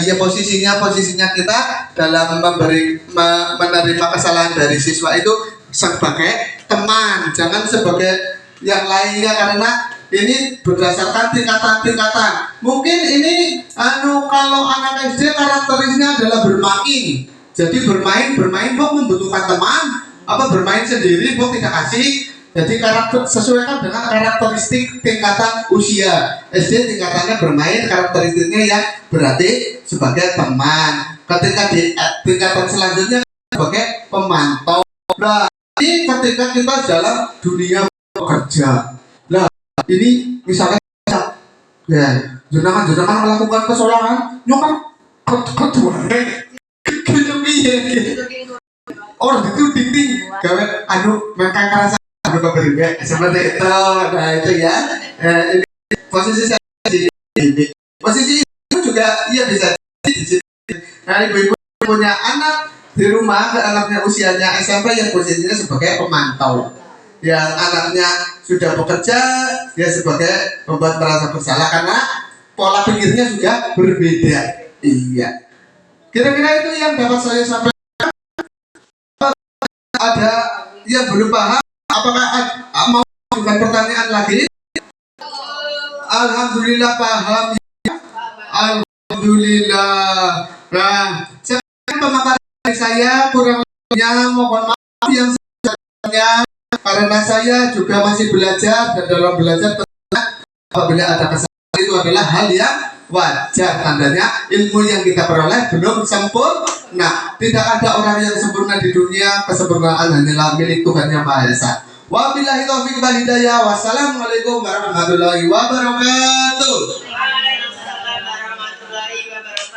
[SPEAKER 1] ya posisinya kita dalam menerima kesalahan dari siswa itu sebagai teman, jangan sebagai yang lainnya, karena ini berdasarkan tingkatan. Mungkin ini kalau anak SD karakteristiknya adalah bermain. Jadi bermain kok membutuhkan teman, apa bermain sendiri kok tidak asik. Jadi sesuaikan dengan karakteristik tingkatan usia. SD tingkatannya bermain, karakteristiknya yang berarti sebagai teman. Ketika di tingkatan selanjutnya sebagai pemantau. Nah, ini ketika kita dalam dunia bekerja. Nah, ini misalnya ya, jenengan melakukan kesalahan, nyokap kedua orang itu dinding gawe mereka kerasa seperti itu. Nah itu ya, ini posisi saya di posisi itu juga iya bisa di. Nah, ibu-ibu punya anak di rumah, anaknya usianya SMP yang posisinya sebagai pemantau, yang anaknya sudah bekerja dia sebagai membuat merasa bersalah karena pola pikirnya sudah berbeda. Iya, kira-kira itu yang dapat saya sampaikan. Ada yang belum paham, apakah mau dengan pertanyaan lagi? Alhamdulillah paham. Alhamdulillah. Nah, sekarang pemaparan dari saya kurang lebihnya mohon maaf yang sebesar-besarnya karena saya juga masih belajar dan dalam belajar tentunya apabila ada kesalahan itu adalah hal yang wajar, tandanya ilmu yang kita peroleh belum sempurna. Tidak ada orang yang sempurna di dunia, kesempurnaan hanyalah milik Tuhan Yang Maha Esa. Wabillahi taufiq wal hidayah. Wassalamualaikum warahmatullahi wabarakatuh.
[SPEAKER 4] Waalaikumsalam warahmatullahi wabarakatuh.